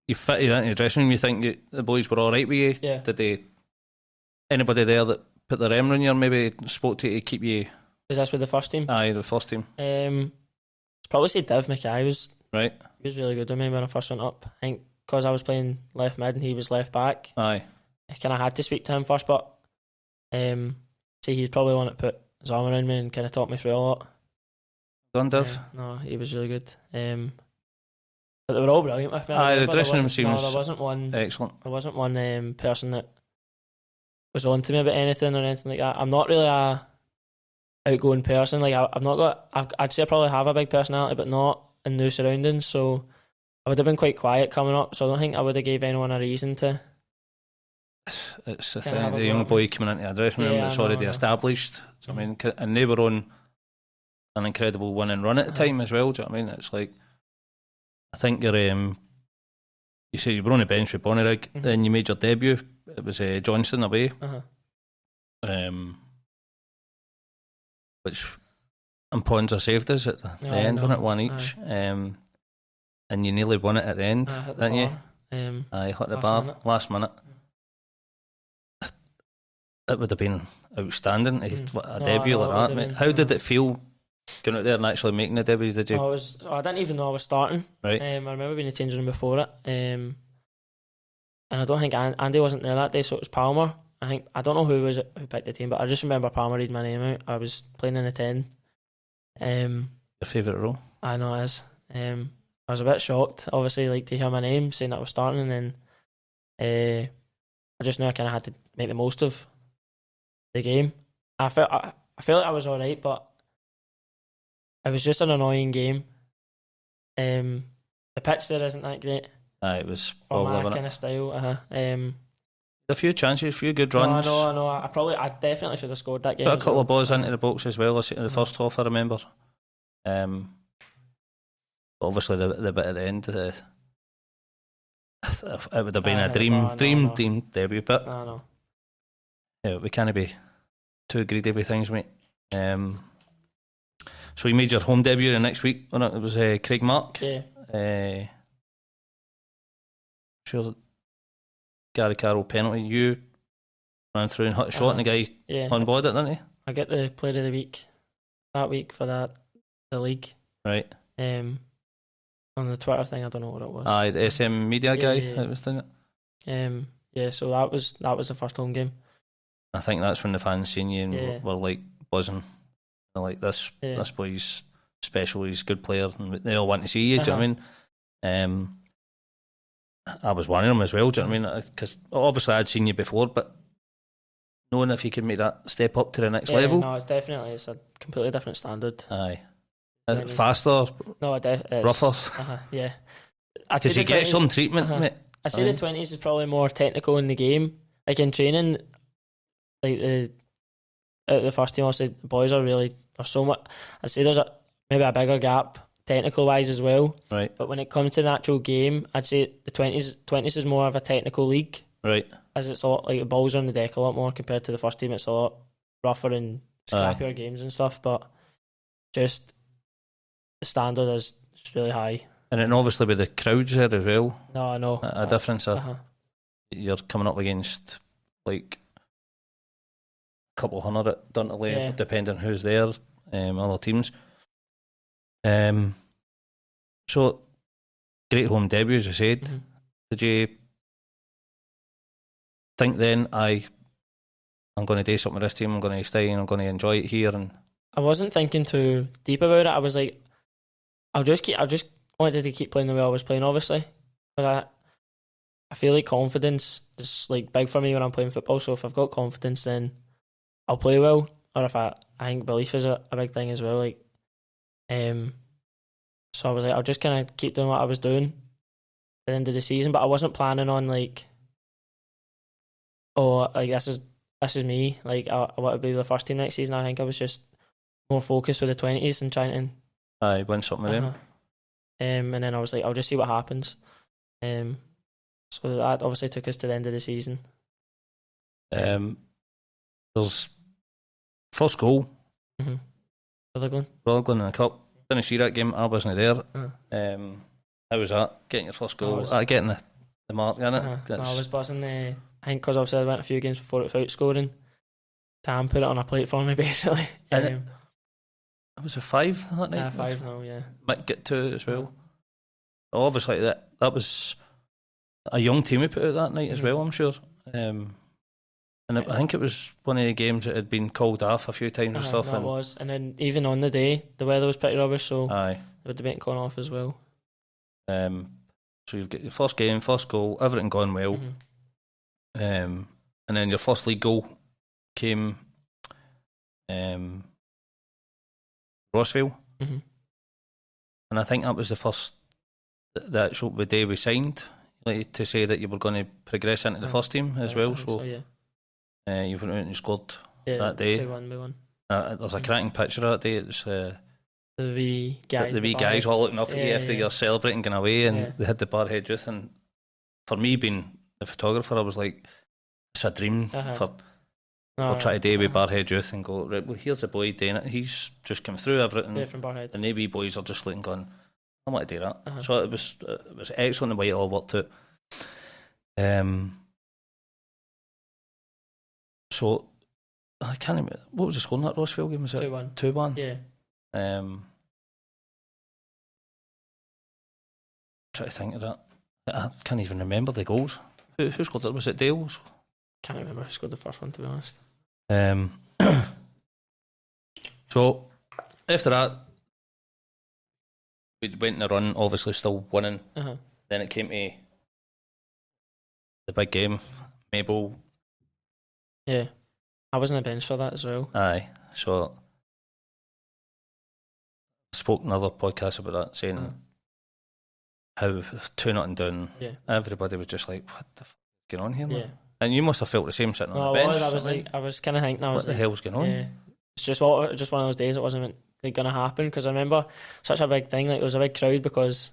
Speaker 1: you fitted into the dressing room. You think the boys were all right with you?
Speaker 2: Yeah.
Speaker 1: Did anybody there that put their arm around you or maybe spoke to you to keep you?
Speaker 2: Was this with the first team?
Speaker 1: Aye, the first team.
Speaker 2: I'd probably say Div Mackay was
Speaker 1: right.
Speaker 2: He was really good with me when I first went up. I think because I was playing left mid and he was left back.
Speaker 1: Aye.
Speaker 2: I kind of had to speak to him first, but he'd probably want to put his arm around me and kind of talk me through a lot.
Speaker 1: Done, Div?
Speaker 2: No, he was really good. But they were all brilliant with me.
Speaker 1: Aye, the dressing room seems
Speaker 2: there wasn't one
Speaker 1: excellent.
Speaker 2: There wasn't one person that was on to me about anything or anything like that. I'm not really a outgoing person. Like I've not got. I'd say I probably have a big personality, but not in new surroundings. So I would have been quite quiet coming up. So I don't think I would have gave anyone a reason to.
Speaker 1: It's the thing. The young boy coming into a dressing room that's already established. I mean, and they were on an incredible winning run at the time as well. Do you know what I mean? It's like, I think you're. You say you were on the bench with Bonnyrig, then you made your debut. It was Johnston away, which and Ponza saved us at the end, wasn't it? One each, and you nearly won it at the end, didn't you? I hit the bar last minute. It would have been outstanding a debut like that. Mate. How did it feel going out there and actually making the debut? Did you?
Speaker 2: I didn't even know I was starting.
Speaker 1: Right.
Speaker 2: I remember being in the changing room before it. and I don't think Andy wasn't there that day, so it was Palmer. I don't know who picked the team, but I just remember Palmer reading my name out. I was playing in the 10.
Speaker 1: Your favourite role?
Speaker 2: I know it is. I was a bit shocked, obviously, like to hear my name saying that I was starting, and then I just knew I kind of had to make the most of the game. I felt like I was all right, but it was just an annoying game. The pitch there isn't that great.
Speaker 1: It was
Speaker 2: for
Speaker 1: probably
Speaker 2: my kind of style.
Speaker 1: a few chances, a few good runs.
Speaker 2: I know. I definitely should have scored that game.
Speaker 1: Put a couple of balls into the box as well. In the first half, I remember. Obviously, the bit at the end, it would have been a dream debut. But
Speaker 2: I know.
Speaker 1: Yeah, we can't be too greedy with things, mate. So you made your home debut the next week, wasn't it? It was Craig Mark.
Speaker 2: Yeah.
Speaker 1: Sure, Gary Carroll penalty. You ran through and hit a shot, and the guy unboarded it, didn't he?
Speaker 2: I get the player of the week that week for the league.
Speaker 1: Right.
Speaker 2: On the Twitter thing, I don't know what it was.
Speaker 1: The SM media guy that was doing it.
Speaker 2: Yeah, so that was the first home game.
Speaker 1: I think that's when the fans seen you and were like buzzing. They're like, this boy's special, he's a good player, and they all want to see you. Do you know what I mean? I was one of them as well. Do you know what I mean? Because obviously I'd seen you before, but knowing if you could make that step up to the next level.
Speaker 2: No, it's a completely different standard.
Speaker 1: Aye. Faster?
Speaker 2: No,
Speaker 1: rougher?
Speaker 2: Yeah.
Speaker 1: Because you get some treatment, mate.
Speaker 2: I'd say the 20s is probably more technical in the game. Like in training, like the first team, obviously the boys are so much. I'd say there's maybe a bigger gap technical wise as well.
Speaker 1: Right.
Speaker 2: But when it comes to the actual game, I'd say the 20s is more of a technical league.
Speaker 1: Right.
Speaker 2: As it's a lot, like the balls are on the deck a lot more compared to the first team. It's a lot rougher and scrappier games and stuff, but just the standard is really high. And
Speaker 1: then obviously with the crowds there as well.
Speaker 2: No, I know.
Speaker 1: A difference. You're coming up against like a couple hundred at Dunterley, depending on who's there, other teams. So great home debut, as I said.
Speaker 2: Mm-hmm.
Speaker 1: Did you think then, I'm going to do something with this team, I'm going to stay and I'm going to enjoy it here? And
Speaker 2: I wasn't thinking too deep about it. I was like, I just wanted to keep playing the way I was playing, obviously, because I feel like confidence is like big for me when I'm playing football. So if I've got confidence, then I'll play well. Or if I think belief is a big thing as well. Like, so I was like, I'll just kind of keep doing what I was doing at the end of the season. But I wasn't planning on like, this is me. Like I want to be the first team next season. I think I was just more focused with the 20s and trying to
Speaker 1: win something with them.
Speaker 2: And then I was like, I'll just see what happens. So that obviously took us to the end of the season.
Speaker 1: There's first goal.
Speaker 2: Rutherglen
Speaker 1: in the cup. Didn't see that game. I wasn't there. How was that? Getting your first goal? Getting the mark in it.
Speaker 2: I was buzzing. I think because obviously I went a few games before it without scoring. Tam put it on a plate for me basically.
Speaker 1: It was a 5 that night.
Speaker 2: 5 now, yeah.
Speaker 1: Might get 2 as well. Obviously that was a young team we put out that night as well, I'm sure. And I think it was one of the games that had been called off a few times and stuff.
Speaker 2: It was, and then even on the day, the weather was pretty rubbish, so
Speaker 1: they
Speaker 2: would have been gone off as well.
Speaker 1: So you've got your first game, first goal, everything gone well. And then your first league goal came Rossville. And I think that was the actual day we signed, like, to say that you were going to progress into the first team as well. So you went out and scored that day.
Speaker 2: 2-1 we won.
Speaker 1: There's a cracking picture of that day. It's
Speaker 2: the wee guys
Speaker 1: all looking up at you after you're celebrating going away, and they had the Barhead Youth. And for me, being the photographer, I was like, it's a dream we'll try to do with Barhead Youth and go, right, well, here's the boy doing it. He's just come through everything.
Speaker 2: From Barhead.
Speaker 1: The Navy boys are just looking, going, I want to do that. So it was excellent the way it all worked out. So I can't remember, what was the score in that Rossville game? Was it
Speaker 2: 2-1?
Speaker 1: 2-1.
Speaker 2: Yeah.
Speaker 1: Try to think of that. I can't even remember the goals. Who scored it? Was it Dale?
Speaker 2: Can't remember who scored the first one, to be honest.
Speaker 1: So after that, we went in a run, obviously still winning. Then it came to the big game, Mabel.
Speaker 2: Yeah, I was on the bench for that as well.
Speaker 1: Aye, so I spoke in other podcasts about that, saying how 2-0 down, everybody was just like, what the fuck is going on here, man? And you must have felt the same sitting on the bench.
Speaker 2: It's just one of those days it wasn't going to happen, because I remember such a big thing, like, it was a big crowd because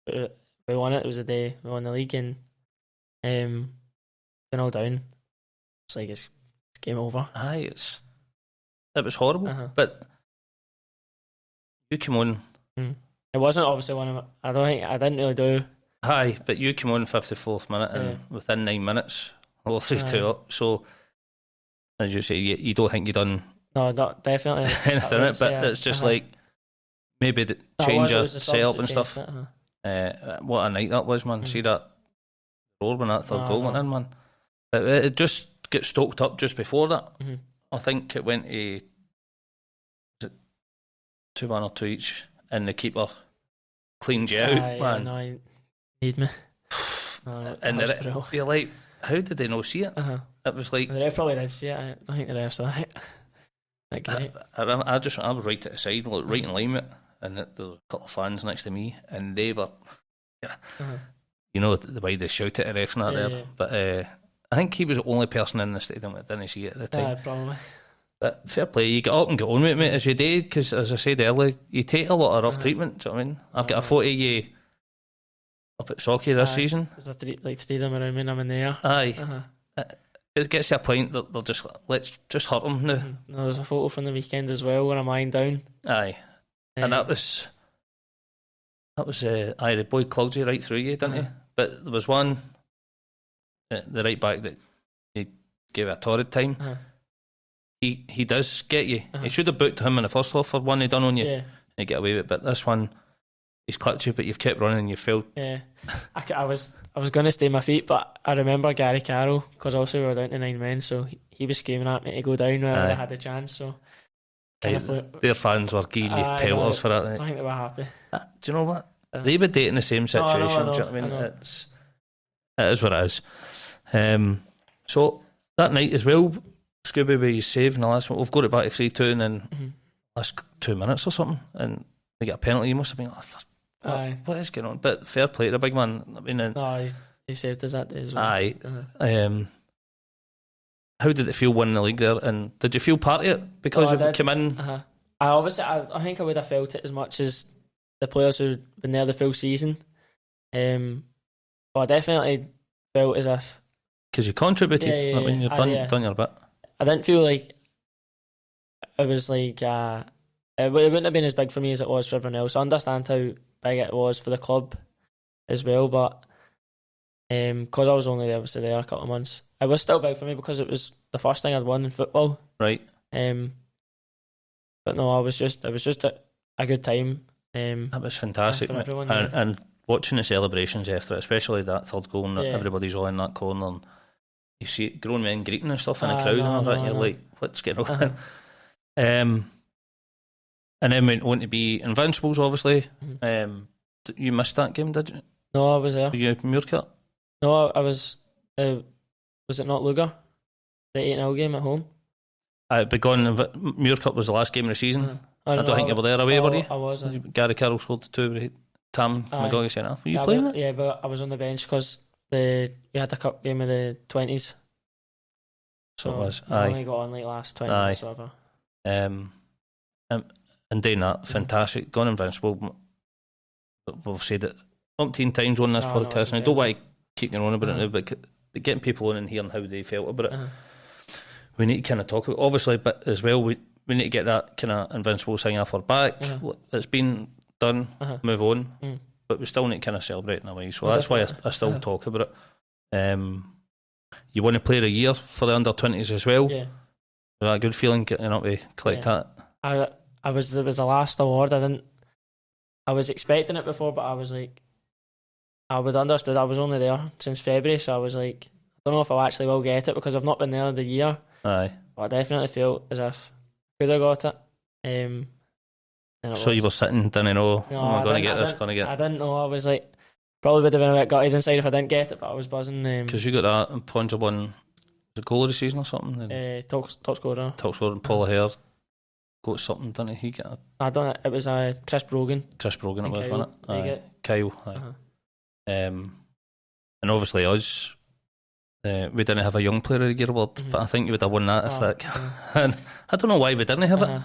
Speaker 2: we won it. It was the day we won the league, and been all down. It's like it's game over.
Speaker 1: Aye, it was horrible. But you came on.
Speaker 2: It wasn't obviously one of I didn't really do.
Speaker 1: Aye, but you came on 54th minute, and within 9 minutes, all 3-2 up. So, as you say, you don't think you done
Speaker 2: not definitely
Speaker 1: anything in it, but it's just like maybe the change of setup and stuff. What a night that was, man. See that roar when that third goal went in, man. But it just got stoked up just before that. I think it went to 2-1 or 2 each, and the keeper cleaned you out, man.
Speaker 2: No, he need me.
Speaker 1: And you're like, how did they not see it? It was like,
Speaker 2: the ref probably did see it. I don't think the ref saw it.
Speaker 1: I was right at the side, like, right in line with it, and there were a couple of fans next to me, and they were, you know, the way they shout at the ref and that there. But I think he was the only person in the stadium that didn't see it at the time.
Speaker 2: Probably.
Speaker 1: But fair play, you get up and get on with it, mate, as you did, because as I said earlier, you take a lot of rough treatment. Do you know what I mean? I've got a photo of you up at Socky this season.
Speaker 2: There's three of them around me, and I'm in there.
Speaker 1: Aye. It gets to a point that they're just, let's just hurt them now.
Speaker 2: There's a photo from the weekend as well when I'm lying down.
Speaker 1: Aye. And that was the boy clogged you right through you, didn't he? But there was one, the right back, that he gave a torrid time. He does get you. He should have booked him in the first half for one he done on you. And you get away with it. But this one, he's clipped you, but you've kept running and you failed. Yeah.
Speaker 2: I was going to stay on my feet, but I remember Gary Carroll, because also we were down to 9 men, so he was screaming at me to go down when I had the chance. So
Speaker 1: their fans were giving you pelters for that.
Speaker 2: I think they were happy.
Speaker 1: Do you know what? They would date in the same situation.
Speaker 2: No, I know,
Speaker 1: do you know what I mean? It is what it is. So that night as well, Scooby was saving the last one. We've got it back to 3-2 and then last 2 minutes or something, and they get a penalty. You must have been like, what is going on? But fair play to the big man. I mean,
Speaker 2: he saved us that day as well.
Speaker 1: Aye. How did it feel winning the league there? And did you feel part of it because you've come in?
Speaker 2: I think I would have felt it as much as the players who'd been there the full season. But I definitely felt as if,
Speaker 1: because you contributed. I mean, you've done your bit.
Speaker 2: I didn't feel like it was like it wouldn't have been as big for me as it was for everyone else. I understand how big it was for the club as well, but because I was only obviously there a couple of months, it was still big for me because it was the first thing I'd won in football.
Speaker 1: Right.
Speaker 2: But no, it was just a good time.
Speaker 1: That was fantastic,
Speaker 2: for everyone,
Speaker 1: and watching the celebrations after it, especially that third goal, and everybody's all in that corner, and you see grown men greeting and stuff in the crowd, and all that, you're like, what's going on? And then went on to be Invincibles, obviously. You missed that game, did you?
Speaker 2: No, I was there.
Speaker 1: Were you at Muirkirk?
Speaker 2: No, I was. Was it not Lugar? The 8-0 game at home?
Speaker 1: Muirkirk was the last game of the season. I don't think you were there away, were you?
Speaker 2: I was.
Speaker 1: Gary Carroll scored the 2, Tam McGuigan sent off. Were you playing it?
Speaker 2: Yeah, but I was on the bench because we had a cup game of the 20s.
Speaker 1: So it was.
Speaker 2: I only got on like last 20 minutes or whatever.
Speaker 1: And doing that, fantastic. Gone Invincible. We've said it umpteen times on this podcast, and I don't want to keep going on about it now, but getting people on and hearing how they felt about it, we need to kind of talk about it, obviously, but as well, we need to get that kind of Invincible thing off our back. It's been done, move on, but we still need to kind of celebrate in a way, so that's why I still talk about it. You want to play a year for the under-20s as well. Was that a good feeling getting up to collect that?
Speaker 2: It was the last award. I was expecting it before, but I was like, I would understood. I was only there since February, so I was like, I don't know if I actually will get it because I've not been there the year.
Speaker 1: Aye.
Speaker 2: But I definitely feel as if I could have got it. And it
Speaker 1: So
Speaker 2: was.
Speaker 1: you were sitting, didn't know,
Speaker 2: No,
Speaker 1: am I going to
Speaker 2: didn't-
Speaker 1: get this, going to
Speaker 2: I
Speaker 1: get...
Speaker 2: didn't know. I was like, probably would have been a bit gutted inside if I didn't get it, but I was buzzing.
Speaker 1: Because you got that and Ponja won the goal of the season or something. And
Speaker 2: Top scorer.
Speaker 1: top scorer and Paul Hare got something, didn't he? He got
Speaker 2: I don't. It was Chris Brogan.
Speaker 1: Chris Brogan, it
Speaker 2: And
Speaker 1: was,
Speaker 2: Kyle,
Speaker 1: wasn't it?
Speaker 2: they
Speaker 1: Aye.
Speaker 2: get-
Speaker 1: Kyle, aye.
Speaker 2: Uh-huh.
Speaker 1: And obviously us, we didn't have a young player of the year award, but I think you would have won that if that. And I don't know why we didn't have it.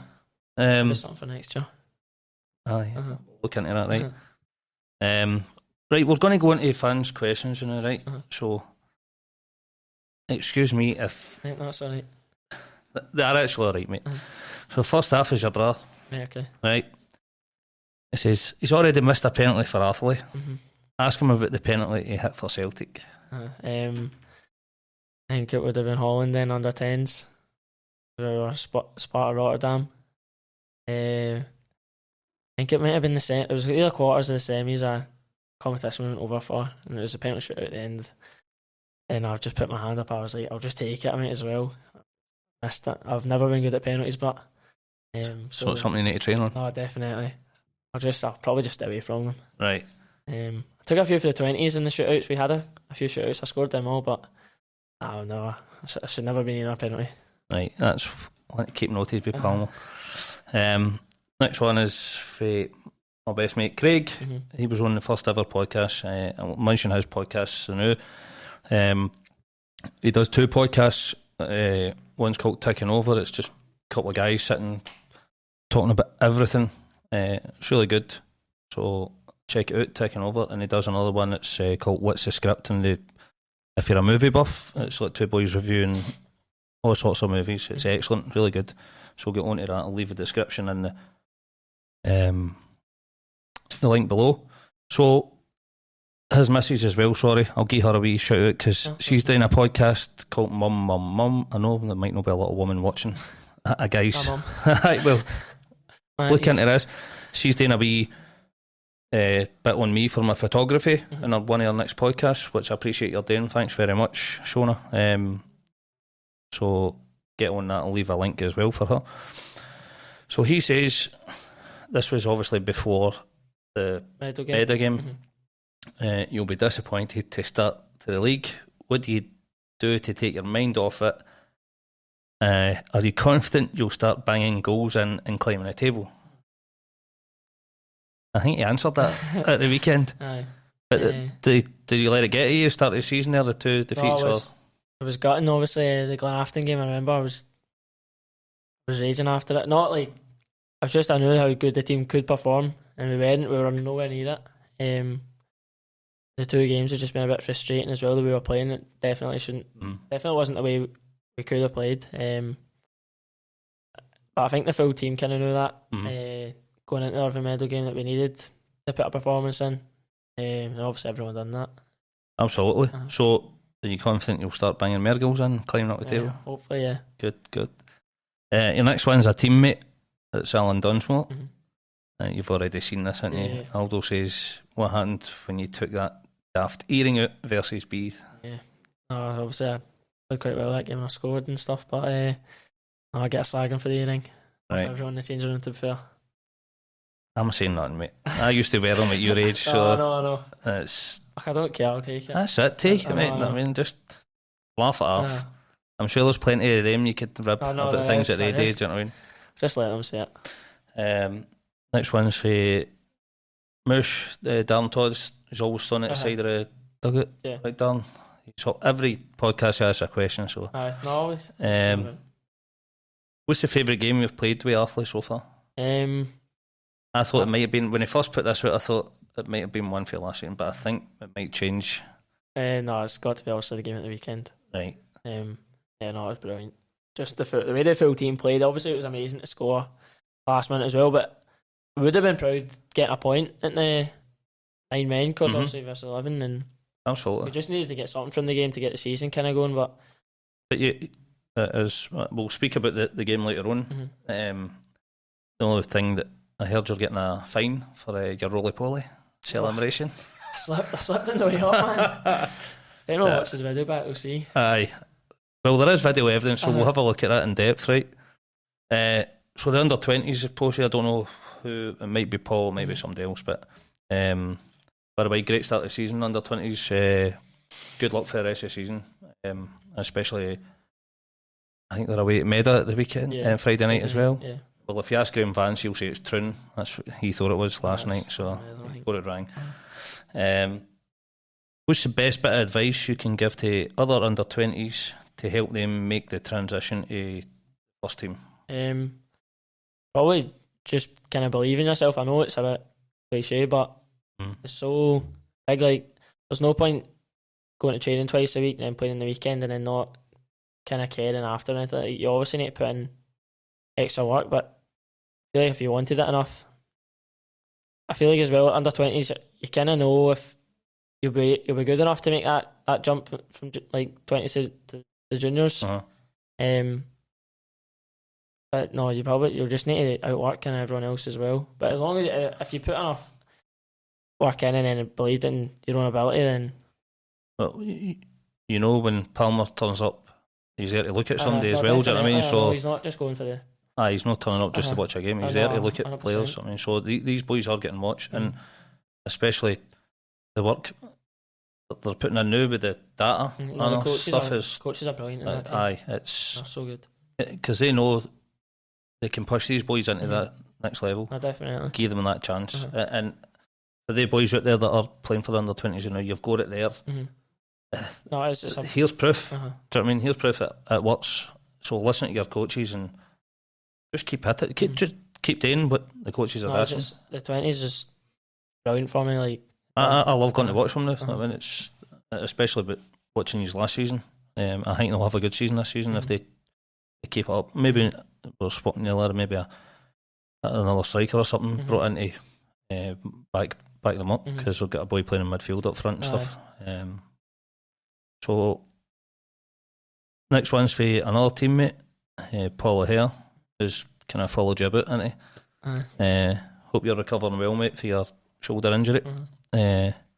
Speaker 2: Maybe something for next year.
Speaker 1: Aye, look into that, right? Right, we're going to go into fans' questions now, right? So, excuse me if
Speaker 2: I think that's alright.
Speaker 1: they are actually alright, mate. So first half is your brother,
Speaker 2: Yeah, okay.
Speaker 1: right? It says he's already missed a penalty for Atherley. Ask him about the penalty he hit for Celtic.
Speaker 2: I think it would have been Holland then under 10s. Or Sparta Rotterdam. I think it might have been the same. It was either quarters of the semis a competition we went over for, and it was a penalty shoot at the end. And I've just put my hand up. I was like, I'll just take it. I might as well. Missed it. I've never been good at penalties, but
Speaker 1: So it's something you need to train on.
Speaker 2: Oh, definitely. I'll probably just stay away from them.
Speaker 1: Right.
Speaker 2: I took a few for the 20s in the shootouts. We had a few shootouts. I scored them all, but no, I should never be near a penalty.
Speaker 1: Right, that's I want to keep noted with Palmer. Next one is for my best mate Craig. He was on the first ever podcast. I'll mention his podcast now. He does two podcasts. One's called Ticking Over. It's just a couple of guys sitting talking about everything. It's really good, so check it out, Ticking Over. And he does another one that's called What's the Script, and if you're a movie buff, it's like two boys reviewing all sorts of movies. It's excellent, really good. So get on to that. I'll leave a description in the link below. So his missus as well, sorry, I'll give her a wee shout out because she's doing a podcast called Mum. I know there might not be a lot of women watching. Guys, well, look into this. She's doing a wee bit on me for my photography in one of her next podcasts, which I appreciate you're doing. Thanks very much, Shona. So get on that. I'll leave a link as well for her. So he says this was obviously before the Medal game. You'll be disappointed to start to the league. What do you do to take your mind off it? Are you confident you'll start banging goals in and climbing the table? I think he answered that at the weekend.
Speaker 2: Aye.
Speaker 1: But did you let it get to you start of the season there, the two defeats?
Speaker 2: I was gutting, obviously, the Glenafton game. I remember I was raging after it. Not like, I knew how good the team could perform, and we were nowhere near it. The two games have just been a bit frustrating as well, the way we were playing. It definitely wasn't the way we could have played. But I think the full team kind of knew that. Going into the Irvine Medal game that we needed to put a performance in. And obviously everyone done that.
Speaker 1: Absolutely. So are you confident you'll start banging more goals in, climbing up the table?
Speaker 2: Hopefully, yeah.
Speaker 1: Good. Your next one's a teammate. It's Alan Dunsmore. You've already seen this, haven't you? Aldo says, what happened when you took that daft earring out versus Beath?
Speaker 2: Yeah. Obviously I played quite well that game and I scored and stuff, but I get a slagging for the earring.
Speaker 1: Right.
Speaker 2: For everyone in the changing room, to be fair.
Speaker 1: I'm saying nothing, mate. I used to wear them at your age, so
Speaker 2: I know.
Speaker 1: It's,
Speaker 2: I don't care, I'll take it.
Speaker 1: That's it, take it, mate. I mean, just laugh it off. I'm sure there's plenty of them you could rib about things that they did, do you know what I mean?
Speaker 2: Just let them say
Speaker 1: it. Next one's for Moosh. Darren Todd's is always stood at the side of the dugout. Yeah. Right, Darren. So every podcast has a question, so.
Speaker 2: Always.
Speaker 1: What's the favourite game you've played with Athley so far? I thought it might have been, when he first put this out, I thought it might have been one for last season, but I think it might change.
Speaker 2: No, it's got to be obviously the game at the weekend.
Speaker 1: Right.
Speaker 2: Yeah, no, it was brilliant. Just the way the full team played, obviously it was amazing to score last minute as well, but we would have been proud getting a point in the 9 men, because obviously versus 11, and
Speaker 1: absolutely.
Speaker 2: we just needed to get something from the game to get the season kind of going, but
Speaker 1: you, as we'll speak about the game later on, the only thing that I heard you're getting a fine for your roly-poly celebration.
Speaker 2: I slipped in the way up, man. If anyone watches the video back, we'll see.
Speaker 1: Aye. Well, there is video evidence, so we'll have a look at that in depth, right? So the under-20s, Posey, I don't know who, it might be Paul, maybe somebody else, but by the way, great start of the season, under-20s. Good luck for the rest of the season, especially, I think they're away at Meda at the weekend, Friday night as well. Yeah. Well, if you ask Graham Vance, he'll say it's Troon. That's what he thought it was last night, so he got it wrong. What's the best bit of advice you can give to other under-20s to help them make the transition to first team?
Speaker 2: Probably just kind of believe in yourself. I know it's a bit cliche, but it's so big. Like, there's no point going to training twice a week and then playing in the weekend and then not kind of caring after anything. Like, you obviously need to put in extra work, but I feel like if you wanted it enough, I feel like as well under 20s, you kind of know if you'll be good enough to make that jump from like 20s to the juniors. But no, you'll just need to outwork kind of everyone else as well. But as long as if you put enough work in and then believe in your own ability, then
Speaker 1: well, you know, when Palmer turns up, he's there to look at somebody as well. Do you know what I mean? So
Speaker 2: he's not just going for the.
Speaker 1: He's not turning up just to watch a game. He's there to look at 100%. Players. I mean, so these boys are getting watched, and especially the work that they're putting in now with the data.
Speaker 2: Coaches are brilliant. In that team.
Speaker 1: It's
Speaker 2: so good
Speaker 1: because they know they can push these boys into that next level.
Speaker 2: Definitely
Speaker 1: give them that chance. And for the boys out there that are playing for the under-20s, you know, you've got it there.
Speaker 2: No, it's just
Speaker 1: here's proof. Do you know what I mean? Here's proof it works. So listen to your coaches and just keep at it. Just keep doing what the coaches are asking.
Speaker 2: The 20s is brilliant for me. Like
Speaker 1: I love going to watch them now. I mean, it's especially about watching these last season. I think they'll have a good season this season if they keep it up. Maybe we're spotting the other, maybe another striker or something brought in to back them up because we've got a boy playing in midfield up front and stuff. So next one's for another teammate, Paul O'Hare, who's kind of followed you about, isn't he? Hope you're recovering well, mate, for your shoulder injury.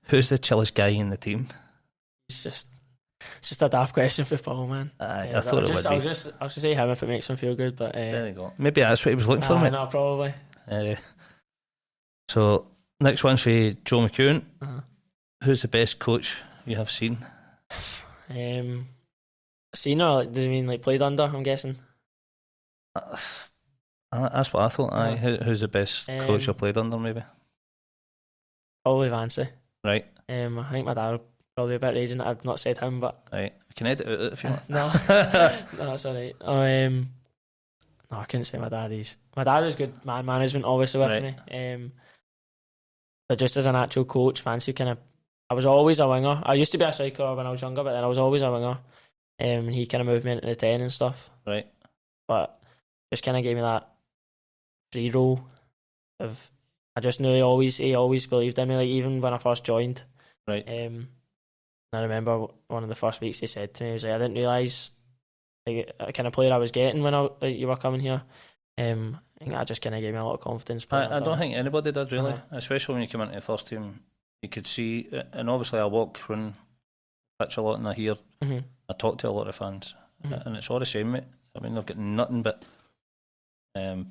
Speaker 1: Who's the chillest guy in the team?
Speaker 2: It's just a daft question for Paul, man.
Speaker 1: I thought it would be.
Speaker 2: I'll just say him if it makes him feel good, but
Speaker 1: there you go. Maybe that's what he was looking for, mate.
Speaker 2: No, probably.
Speaker 1: So next one's for Joe McEwen. Who's the best coach you have seen?
Speaker 2: Seen or does he mean like played under? I'm guessing.
Speaker 1: That's what I thought. Who's the best coach you played under? Maybe.
Speaker 2: Probably Vancey.
Speaker 1: Right.
Speaker 2: I think my dad will probably be a bit raging that I've not said him, but
Speaker 1: right. We can edit it out if you want.
Speaker 2: No, that's alright. No, I couldn't say my dad. My dad was good man management, obviously with me. But just as an actual coach, Vancey I was always a winger. I used to be a striker when I was younger, but then I was always a winger. And he kind of moved me into the 10 and stuff.
Speaker 1: Right.
Speaker 2: But just kind of gave me that free role of. I just knew he always believed in me. Like even when I first joined.
Speaker 1: Right.
Speaker 2: I remember one of the first weeks he said to me, he was like, I didn't realise the kind of player I was getting when you were coming here. I think that just kind of gave me a lot of confidence.
Speaker 1: I don't think anybody did really, especially when you came into the first team. You could see, and obviously I walk around the pitch a lot and I hear, I talk to a lot of fans, and it's all the same, mate. I mean, they've got nothing but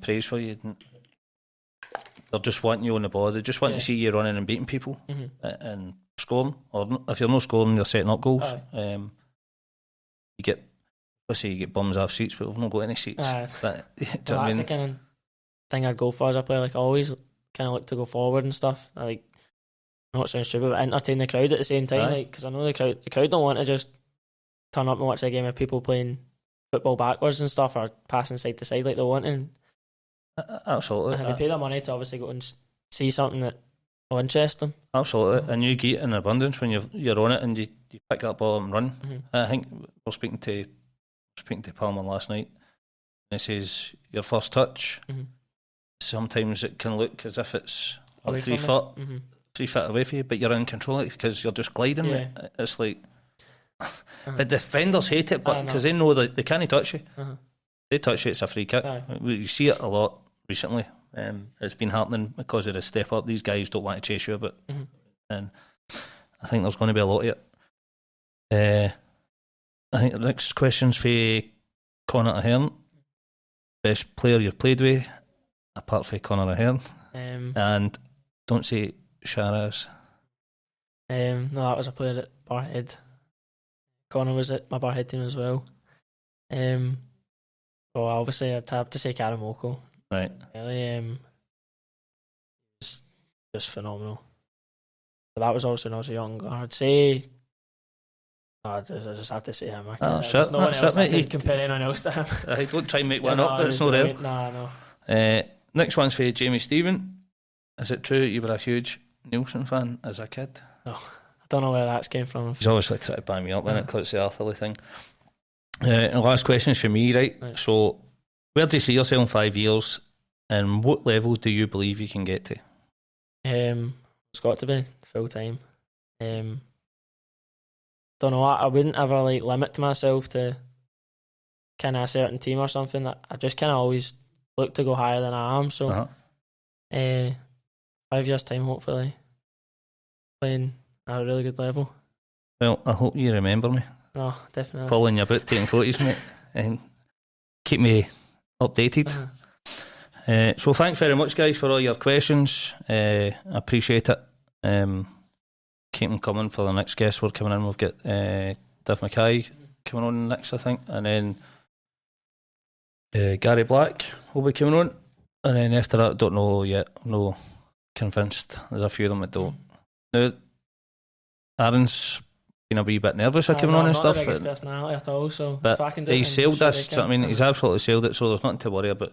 Speaker 1: praise for you. They're just wanting you on the ball. They just want to see you running and beating people and scoring. Or if you're not scoring, you're setting up goals. You get, let's say, you get bums off seats, but we've not got any seats. But,
Speaker 2: that's the kind of thing I'd go for as a player. Like I always kind of look to go forward and stuff. I like not sound stupid, but entertain the crowd at the same time. Like because I know the crowd don't want to just turn up and watch a game of people playing football backwards and stuff or passing side to side like they want. And
Speaker 1: absolutely,
Speaker 2: they pay their money to obviously go and see something that will interest them.
Speaker 1: Absolutely, and you get in abundance when you're on it and you pick that ball and run. I think we're speaking to Palmer last night. And he says your first touch. Sometimes it can look as if it's like 3 foot. 3 foot away from you, but you're in control of it because you're just gliding. It's like the defenders hate it, but because they know that they can't touch you. They touch you, it's a free kick. You see it a lot recently. It's been happening because of the step up. These guys don't want to chase you a bit, and I think there's going to be a lot of it. I think the next question's for Connor Ahern. Best player you've played with, apart from Connor Ahern. And don't say Sharaz.
Speaker 2: No, that was a player at Barhead. Connor was at my Barhead team as well. Well, obviously I'd have to say Karamoko.
Speaker 1: Right.
Speaker 2: Really, just phenomenal. But that was also when I was younger. I'd say I just have to say him. There's no one else I can compare anyone else to him.
Speaker 1: I don't try and make one up, but it's not there.
Speaker 2: No.
Speaker 1: Next one's for Jamie Stephen. Is it true you were a huge Nielsen fan as a kid?
Speaker 2: No, I don't know where that's came from.
Speaker 1: He's obviously trying to buy me up, innit? Because it's the Arthurly thing. And the last question is for me, right? So, where do you see yourself in 5 years, and what level do you believe you can get to?
Speaker 2: It's got to be full time. Don't know. I wouldn't ever limit myself to kind of a certain team or something. I just kind of always look to go higher than I am. So, 5 years time, hopefully, playing at a really good level.
Speaker 1: Well, I hope you remember me.
Speaker 2: No, definitely.
Speaker 1: Following you about, taking photos, mate, and keep me updated. So thanks very much, guys, for all your questions. I appreciate it. Keep them coming for the next guest we're coming in. We've got Div Mackay coming on next, I think, and then Gary Black will be coming on, and then after that, don't know yet. I'm not convinced. There's a few of them that don't. Now, Aaron's been a wee bit nervous coming on and stuff.
Speaker 2: Not the biggest personality at all, so
Speaker 1: but
Speaker 2: if I can do
Speaker 1: he sailed this. Do you know what I mean? He's absolutely sailed it, so there's nothing to worry about.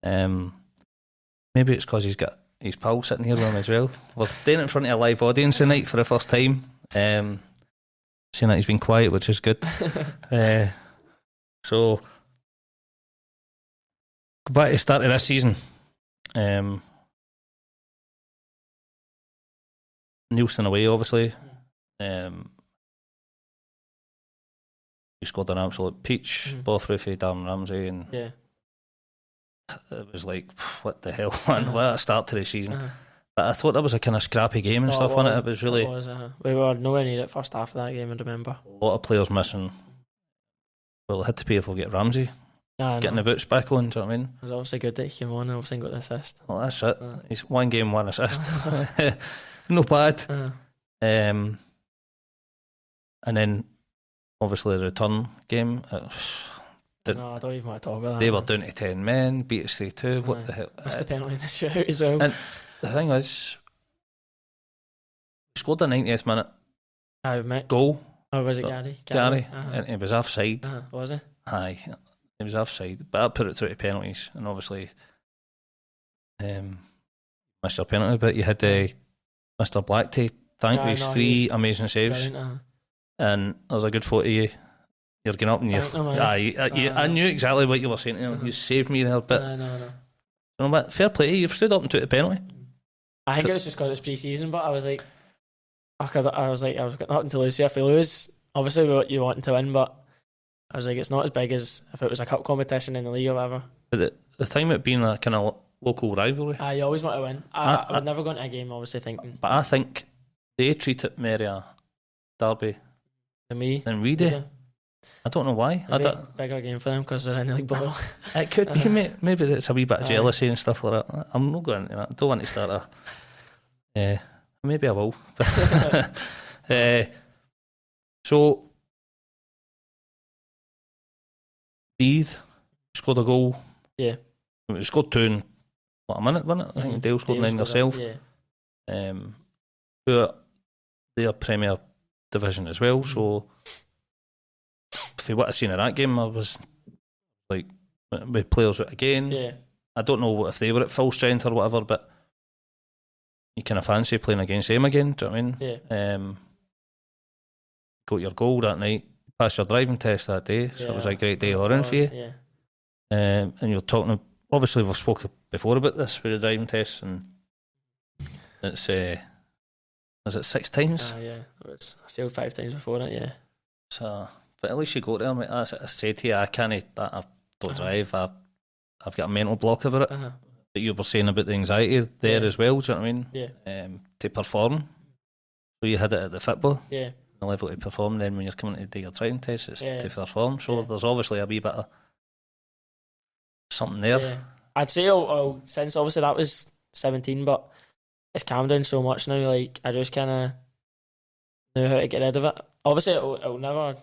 Speaker 1: Maybe it's because he's got his pal sitting here with him as well. We're doing it in front of a live audience tonight for the first time. Saying that he's been quiet, which is good. So, go back to the start of this season. Nielsen away, obviously. He scored an absolute peach, both through Darren Ramsey, and it was like, what the hell, man? What a start to the season. But I thought that was a kind of scrappy game and stuff, wasn't it? It was really...
Speaker 2: We were nowhere near it first half of that game, I remember.
Speaker 1: A lot of players missing. Well, it had to pay if we get Ramsey getting the boots back on, do you know what I mean?
Speaker 2: It was obviously good that he came on and obviously got the assist.
Speaker 1: Well, that's it. He's 1 game, 1 assist. No bad. And then, obviously, the return game.
Speaker 2: No, I don't even want to talk about that.
Speaker 1: They were down to 10 men, beat us 3-2. What the hell?
Speaker 2: Missed the penalty in the shootout as well.
Speaker 1: And the thing is, he scored the 90th minute goal.
Speaker 2: Or was it Gary?
Speaker 1: Gary. And he was offside.
Speaker 2: Was he?
Speaker 1: Aye, he was offside. But I put it through to penalties, and obviously missed your penalty, but you had Mr. Black to thank for his 3 amazing saves. And there's a good photo of you. You're getting up and I knew exactly what you were saying to him. You saved me there, but you know what? Fair play, you've stood up and took a penalty.
Speaker 2: I think it was just because it was pre-season, but I was like, I was getting up to lose. If we lose, obviously you want to win, but I was like, it's not as big as if it was a cup competition in the league or whatever. But
Speaker 1: the thing about being a kind of local rivalry,
Speaker 2: you always want to win. I would never go into a game obviously thinking.
Speaker 1: But I think they treat it more a derby than we do. Yeah. I don't know why.
Speaker 2: Bigger game for them because they're in the league below.
Speaker 1: It could be. Maybe it's a wee bit of jealousy and stuff like that. I'm not going into that. I don't want to start a... maybe I will. So, Breathe scored a goal. Yeah. He scored 2 in a minute, wasn't it? I think Dale scored 9 herself. Yeah. Who are their Premier Division as well, so... For what I seen in that game, I was like, with players again. Yeah. I don't know if they were at full strength or whatever, but you kind of fancy playing against them again. Do you know what I mean? Yeah. Got your goal that night, passed your driving test that day, so it was a great day on for you. Yeah. And you're talking. Obviously, we've spoken before about this with the driving test, and it's was it 6 times?
Speaker 2: Yeah, I failed 5 times before it. Yeah.
Speaker 1: So. But at least you go there, mate. That's what I said to you. I don't drive. I've got a mental block about it. But you were saying about the anxiety there as well. Do you know what I mean? Yeah. To perform. So you had it at the football,
Speaker 2: Yeah.
Speaker 1: the level to perform. Then when you're coming to do your training test, it's
Speaker 2: Yeah.
Speaker 1: to perform. So there's obviously a wee bit of something there.
Speaker 2: Yeah. I'd say since obviously that was 17, but it's calmed down so much now. Like I just kind of know how to get rid of it. Obviously, it'll never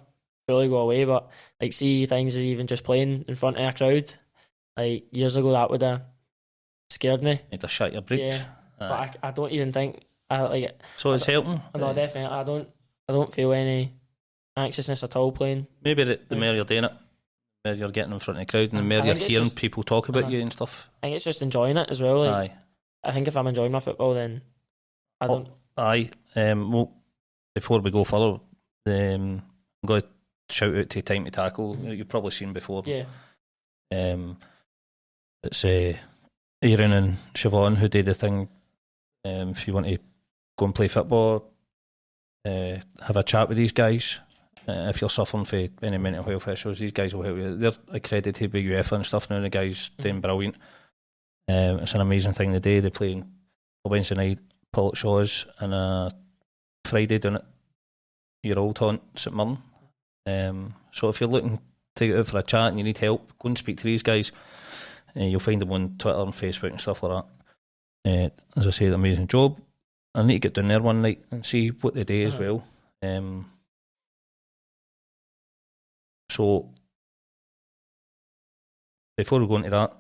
Speaker 2: fully go away, but like see things as even just playing in front of a crowd. Like years ago, that would have scared me.
Speaker 1: Need to shut your brakes.
Speaker 2: Yeah, but I don't even think I like it.
Speaker 1: So it's helping.
Speaker 2: No, definitely. I don't feel any anxiousness at all playing.
Speaker 1: Maybe the more you're doing it, the more you're getting in front of the crowd, and the more you're hearing people talk about you and stuff.
Speaker 2: I think it's just enjoying it as well. Like,
Speaker 1: Aye.
Speaker 2: I think if I'm enjoying my football, then I don't.
Speaker 1: Aye. Well, before we go further, I'm going to shout out to Time to Tackle. You've probably seen before.
Speaker 2: Yeah.
Speaker 1: It's Aaron and Siobhan who did the thing. If you want to go and play football, have a chat with these guys. If you're suffering for any mental health issues, these guys will help you. They're accredited by UEFA and stuff now. The guys doing brilliant. It's an amazing thing to do. They play on a Wednesday night, Paul Shaw's, and a Friday down at your old haunt, St Mirren. So if you're looking to get out for a chat and you need help, go and speak to these guys. You'll find them on Twitter and Facebook and stuff like that. As I say, an amazing job. I need to get down there one night and see what they do as well. So before we go into that,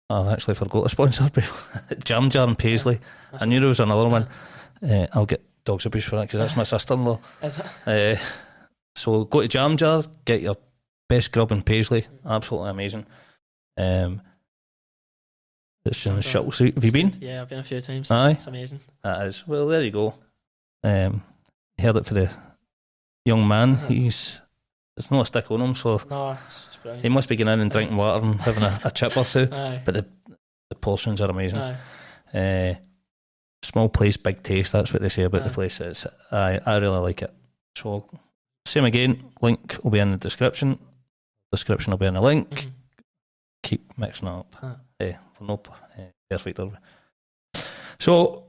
Speaker 1: I actually forgot a sponsor. Jam Jar and Paisley. I knew there was another one. I'll get dogs abuse for that because that's my sister-in-law. So go to Jam Jar, get your best grub in Paisley. Absolutely amazing. It's in the shuttle suite. Have you been?
Speaker 2: Yeah, I've been a few times.
Speaker 1: Aye.
Speaker 2: It's amazing.
Speaker 1: That is. Well, there you go. Heard it for the young man. There's not a stick on him, so
Speaker 2: no, it's brilliant.
Speaker 1: He must be getting in and drinking water and having a chip or two.
Speaker 2: Aye.
Speaker 1: But the portions are amazing.
Speaker 2: Aye.
Speaker 1: Small place, big taste. That's what they say about the place. I really like it. So same again. Link will be in the description. Description will be in the link.
Speaker 2: Mm-hmm.
Speaker 1: Keep mixing it up. Nope. Perfect. So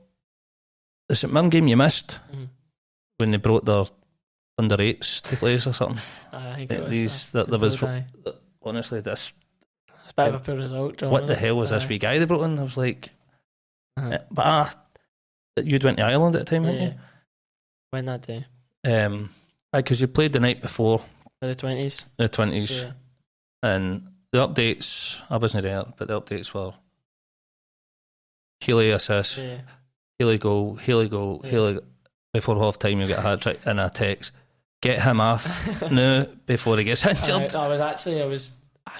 Speaker 1: the St Mirren game you missed when they brought their under 8s to place or something.
Speaker 2: I think it was.
Speaker 1: Honestly, this.
Speaker 2: It's a bit of a poor result.
Speaker 1: What the hell was this wee guy they brought in? I was like, but you'd went to Ireland at the time, hadn't you?
Speaker 2: Went that day.
Speaker 1: Because you played the night before.
Speaker 2: The 20s.
Speaker 1: The 20s.
Speaker 2: Yeah.
Speaker 1: And the updates, I wasn't there, but the updates were Healy assist, Healy goal, Healy goal. Before half time, you get a hat trick and a text. Get him off now before he gets injured.
Speaker 2: I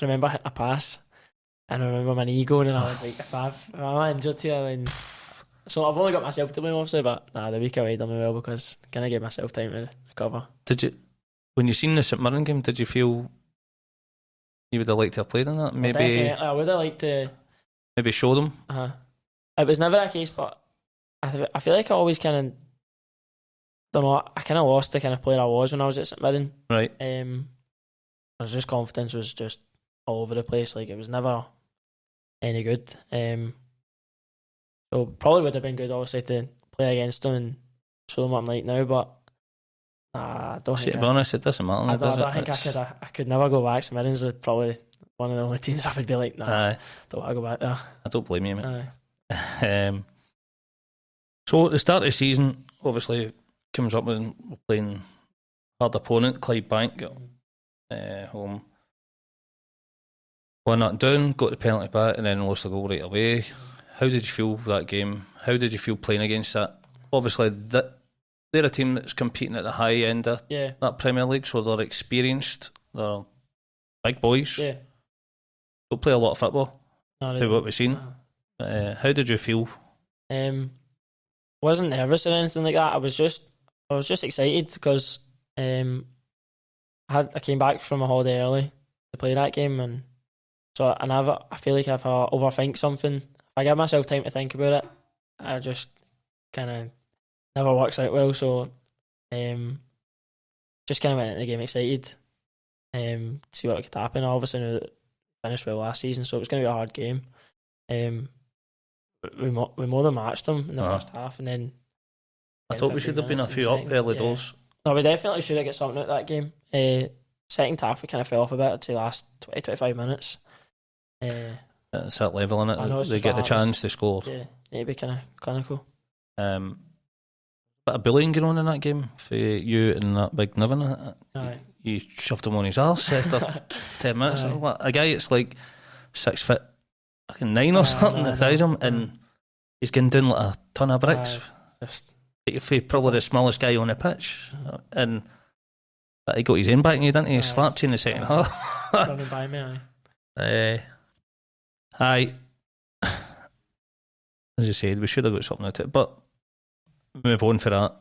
Speaker 2: remember hitting a pass and I remember my knee going and I was like, if I'm injured here, then. So I've only got myself to blame, obviously, but the week away done me well because I kind of gave myself time to recover.
Speaker 1: Did you, when you seen the St Mirren game, did you feel you would have liked to have played in that? Maybe
Speaker 2: definitely, I would have liked to.
Speaker 1: Maybe show them.
Speaker 2: It was never a case, but I feel like I always kind of. Don't know. I kind of lost the kind of player I was when I was at St Mirren.
Speaker 1: Right.
Speaker 2: I was just confidence was just all over the place. Like it was never any good. So probably would have been good, obviously, to play against them and show them what I'm like now. But I don't think.
Speaker 1: To be honest, it doesn't matter.
Speaker 2: I don't think I could never go back. St Mirren's is probably one of the only teams I would be like, don't want to go back there.
Speaker 1: I don't blame you, mate. So at the start of the season, obviously, comes up when we're playing hard opponent, Clydebank at home. 1-0 down, got the penalty back, and then lost the goal right away. How did you feel that game? How did you feel playing against that? Obviously, they're a team that's competing at the high end of that Premier League, so they're experienced, they're big boys.
Speaker 2: Yeah.
Speaker 1: They'll play a lot of football.
Speaker 2: No,
Speaker 1: what we've seen. How did you feel?
Speaker 2: Wasn't nervous or anything like that. I was just excited because I came back from a holiday early to play that game, and so I feel like if I overthink something, if I give myself time to think about it, I just kind of never works out well. So just kind of went into the game excited, see what could happen. I obviously knew that we finished well last season, so it was going to be a hard game. We more than matched them in the first half, and then
Speaker 1: I thought we should have been a few up early doors.
Speaker 2: No, we definitely should have got something out of that game. Second half, we kind of fell off a bit to the last 20-25 minutes.
Speaker 1: It's that level in it. They get the chance to score.
Speaker 2: Yeah, it'd be kind of clinical.
Speaker 1: Bit of bullying going on in that game for you and that big Niven. You shoved him on his arse after 10 minutes. A guy that's like 6 foot fucking 9 or something that size him, and he's getting down like a ton of bricks. Just probably the smallest guy on the pitch, and he got his aim back and he didn't. He slapped you in the second half.
Speaker 2: Running by me,
Speaker 1: aye. As you said, we should have got something out of it, but move on for that.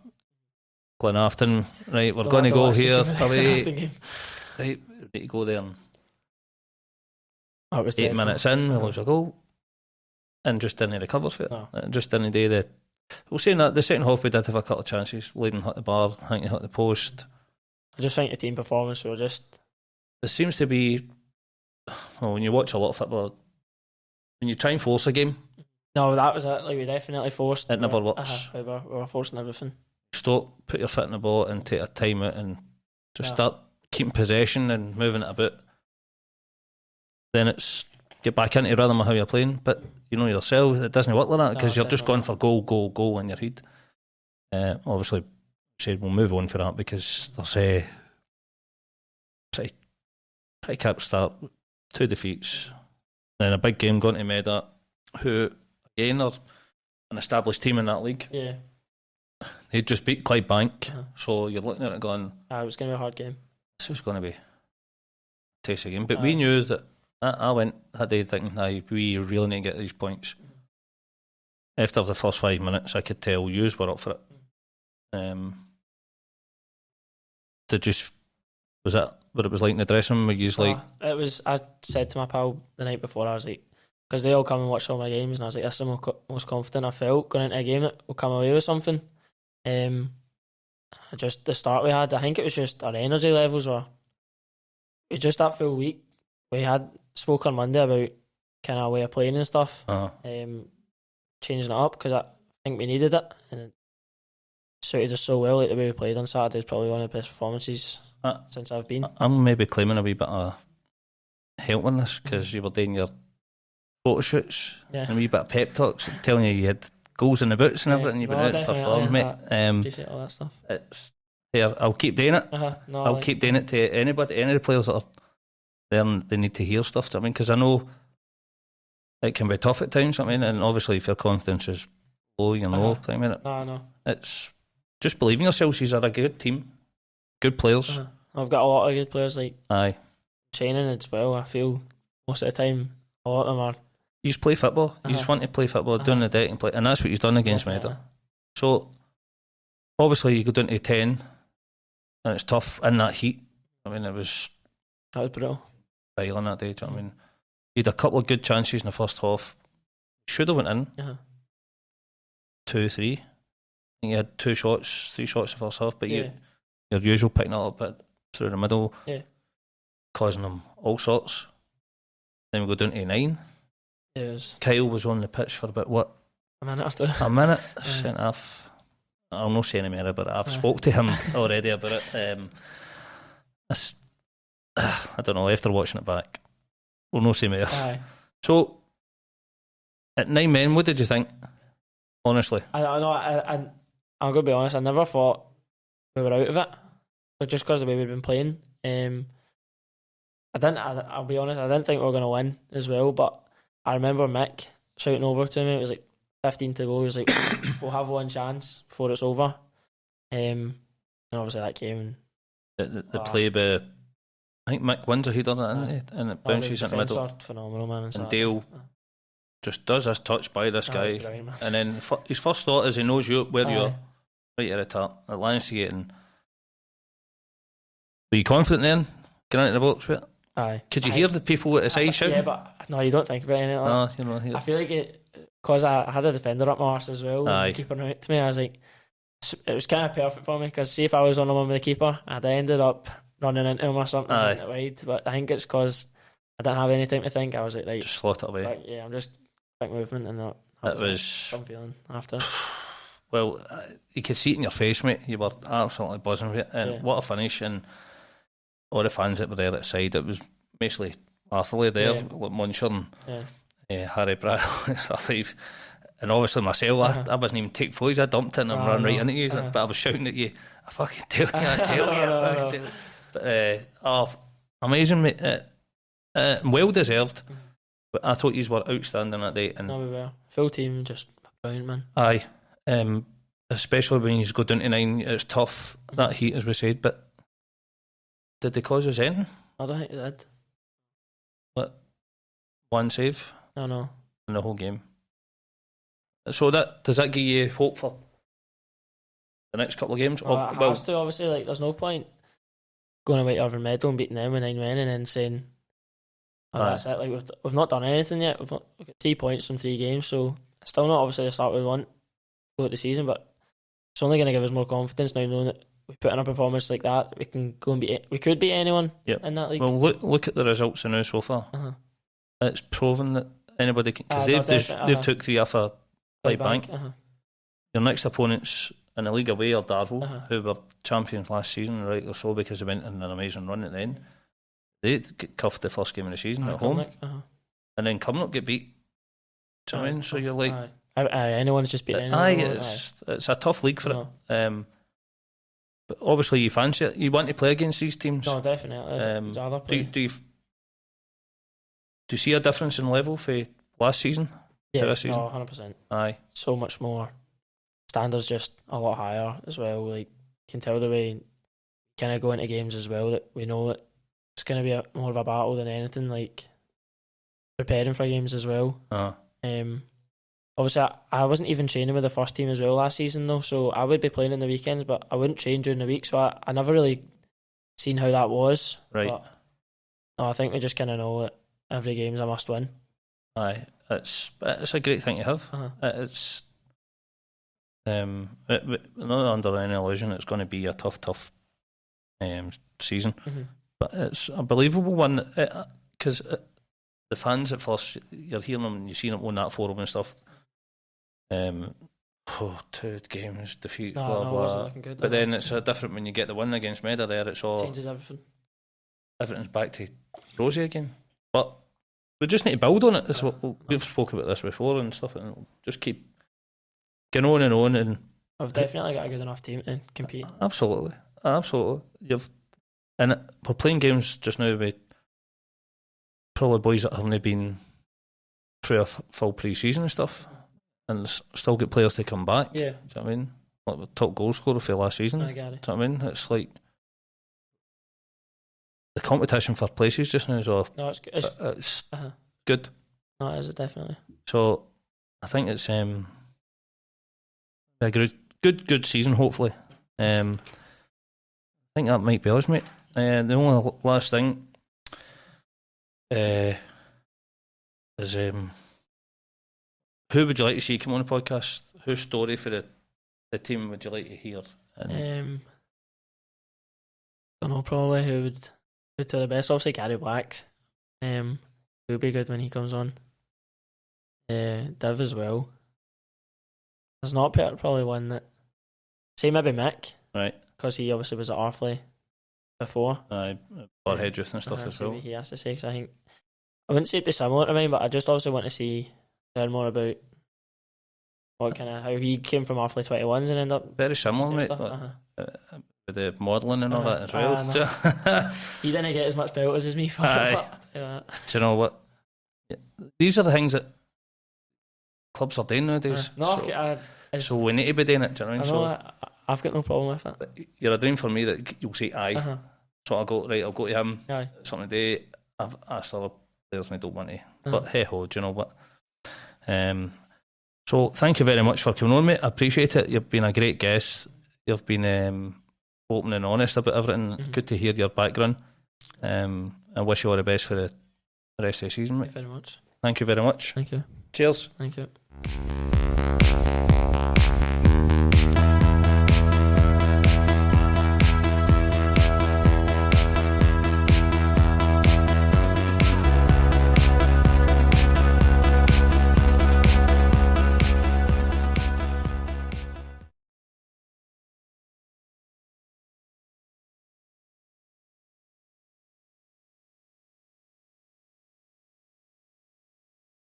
Speaker 1: Glenafton, right, we're going to go here. Right, we need to go there. And 8 minutes in, we lose a goal, and just didn't recover for it. Just didn't do the. We'll say that the second half we did have a couple of chances. Leading hit the bar, I think he hit the post.
Speaker 2: I just think the team performance were just.
Speaker 1: There seems to be. Well, when you watch a lot of football, when you try and force a game.
Speaker 2: No, that was it. Like, we definitely forced.
Speaker 1: It never works.
Speaker 2: We were forcing everything.
Speaker 1: Stop, put your foot in the ball and take a time out and just start keeping possession and moving it a bit. Then it's get back into the rhythm of how you're playing. But you know yourself, it doesn't work like that because you're just going for goal in your head. Obviously, said we'll move on for that because there's a pretty cap start, 2 defeats, then a big game going to Meda, who again are an established team in that league.
Speaker 2: Yeah.
Speaker 1: They just beat Clydebank, so you're looking at it going,
Speaker 2: it was going to be a hard game.
Speaker 1: This was going to be a tasty game, but we knew that. I went that day thinking, we really need to get these points. After the first 5 minutes, I could tell yous were up for it. Was that what it was like in the dressing room?
Speaker 2: It was. I said to my pal the night before, I was like, because they all come and watch all my games, and I was like, this is the most confident I felt going into a game that will come away with something. Just the start we had, I think it was just our energy levels were. We just that full week we had spoke on Monday about kind of way of playing and stuff, changing it up because I think we needed it, and it suited us so well. Like the way we played on Saturday is probably one of the best performances since I've been.
Speaker 1: I'm maybe claiming a wee bit of help on this because you were doing your photo shoots and a wee bit of pep talks, telling you had goals in the boots and everything. You've been out and performed, mate.
Speaker 2: Appreciate all that stuff.
Speaker 1: It's here. I'll keep doing it. I'll keep doing it to anybody, any of the players that are there. They need to hear stuff. I mean, because I know it can be tough at times. I mean, and obviously if your confidence is low, you know. I mean, it's just believe in yourselves. These are a good team, good players.
Speaker 2: I've got a lot of good players. Like training as well. I feel most of the time a lot of them are.
Speaker 1: You just play football. You just want to play football, doing the deck and play, and that's what he's done against Meda. So obviously you go down to 10, and it's tough in that heat. I mean, that was
Speaker 2: brutal.
Speaker 1: Violent that day. Do you know what I mean? You had a couple of good chances in the first half. Should have went in. 2, 3. I think you had 3 shots in the first half, but your usual picking it up a bit through the middle, causing them all sorts. Then we go down to 9. Kyle was on the pitch for about
Speaker 2: a minute or 2.
Speaker 1: A minute. Sent off. I'll not say any more about it. I've spoke to him already about it. I don't know. After watching it back, we'll not say more. So at 9 men, what did you think? Honestly,
Speaker 2: I'm going to be honest. I never thought we were out of it, but just because of the way we've been playing, I'll be honest. I didn't think we were going to win as well, but I remember Mick shouting over to me. It was like 15 to go. He was like, "We'll have one chance before it's over." And obviously that came.
Speaker 1: The play by, I think Mick wins a header and it bounces in the middle.
Speaker 2: Phenomenal, man.
Speaker 1: And Dale just does this touch by this guy, and then his first thought is he knows where you are, right at the top, at Lionsgate. And were you confident then, getting into the box with it? Could you hear the people at the side shouting?
Speaker 2: Yeah, but no, you don't think about anything like that. No, you know. I feel like because I had a defender up my arse as well, the keeper out to me, I was like, it was kind of perfect for me, because see if I was on the one with the keeper, I'd ended up running into him or something wide. But I think it's because I didn't have any time to think. I was like,
Speaker 1: just slot it away.
Speaker 2: I'm just quick movement, and that
Speaker 1: was
Speaker 2: some feeling after.
Speaker 1: well, you could see it in your face, mate. You were absolutely buzzing with it, and what a finish! And all the fans that were there at the side, it was basically Arthurly there, like Muncher and Harry Bradley stuff. And obviously myself, I wasn't even taking photos. I dumped it and ran right into you, but I was shouting at you. I fucking tell you, I tell you. But amazing, mate. Well deserved. But I thought you were outstanding that day. And
Speaker 2: no, we were. Full team, just brilliant, man.
Speaker 1: Aye. Especially when you go down to 9, it's tough, that heat, as we said. But did they cause us anything?
Speaker 2: I don't think they did.
Speaker 1: What? One save?
Speaker 2: No.
Speaker 1: In the whole game. So does that give you hope for the next couple of games?
Speaker 2: It has to, obviously. Like, there's no point going away to Irvine Meadow and beating them with 9 men and then saying, that's it. Like, we've not done anything yet. We've got 3 points from 3 games, so it's still not obviously the start we want to go at the season, but it's only going to give us more confidence now knowing that we put in a performance like that. We can go and we could beat anyone in that league.
Speaker 1: Well, look at the results now so far. It's proven that anybody can, because they've took 3 off a Light Bank. Your next opponents in the league away are Darvel, who were champions last season, rightly so, because they went on an amazing run at the end. They get cuffed the first game of the season at home, and then Cumnock get beat. Do you know what I mean? So you're like,
Speaker 2: anyone's just beat anyone.
Speaker 1: It's a tough league for it. But obviously you fancy it. You want to play against these teams.
Speaker 2: No, definitely.
Speaker 1: Do you see a difference in level for last season?
Speaker 2: Yeah,
Speaker 1: this season?
Speaker 2: No, 100%.
Speaker 1: Aye.
Speaker 2: So much more. Standards just a lot higher as well. Like, you can tell the way kind of go into games as well that we know that it's going to be more of a battle than anything. Like, preparing for games as well. Obviously, I wasn't even training with the first team as well last season though, so I would be playing in the weekends, but I wouldn't train during the week, so I never really seen how that was.
Speaker 1: Right.
Speaker 2: But, no, I think we just kind of know that every game's a must win.
Speaker 1: Aye, it's a great thing to have. It's not under any illusion it's going to be a tough season, but it's a believable one because the fans at first, you're hearing them and you see them on that forum and stuff. 2 games, defeat, blah blah.
Speaker 2: Wasn't looking good,
Speaker 1: but then it's different when you get the win against Meda. There, it's all
Speaker 2: changes everything.
Speaker 1: Everything's back to rosy again. But we just need to build on it. We've spoken about this before and stuff, and just keep going on and on. And
Speaker 2: I've definitely got a good enough team to compete.
Speaker 1: Absolutely. And we're playing games just now with probably boys that haven't been through a full pre-season and stuff, and still get players to come back.
Speaker 2: Yeah.
Speaker 1: Do you know what I mean? Like the top goal scorer for last season.
Speaker 2: I get it.
Speaker 1: Do you know what I mean? It's like the competition for places just now is off.
Speaker 2: No, it's good.
Speaker 1: It's good.
Speaker 2: No, it is definitely.
Speaker 1: So I think it's a good season. Hopefully, I think that might be us, mate. The only last thing is who would you like to see come on the podcast? Whose story for the team would you like to hear?
Speaker 2: I don't know, probably who would do the best. Obviously Gary Black. He'll be good when he comes on. Div as well. There's not probably one that, say maybe Mick,
Speaker 1: right?
Speaker 2: Because he obviously was at Arthurly before.
Speaker 1: Or Hedgeworth and stuff as well.
Speaker 2: He has to say, because I think I wouldn't say it'd be similar to mine, but I just also want to learn more about how he came from Arthurly 21s and ended up
Speaker 1: very similar, mate. With the modelling and all that as well.
Speaker 2: He didn't get as much belters as me for that.
Speaker 1: Do you know what? These are the things that clubs are doing nowadays. So we need to be doing it. Do you know what I mean?
Speaker 2: I've got no problem with it.
Speaker 1: But you're a dream for me that you'll say aye. So I'll go to him.
Speaker 2: Aye.
Speaker 1: Something to do. I've asked other players and I don't want to. But hey ho, do you know what? So thank you very much for coming on, mate. I appreciate it. You've been a great guest. You've been open and honest about everything. Good to hear your background. I wish you all the best for the rest of the season, mate.
Speaker 2: Thank you very much.
Speaker 1: Thank you very much.
Speaker 2: Thank you.
Speaker 1: Cheers.
Speaker 2: Thank you.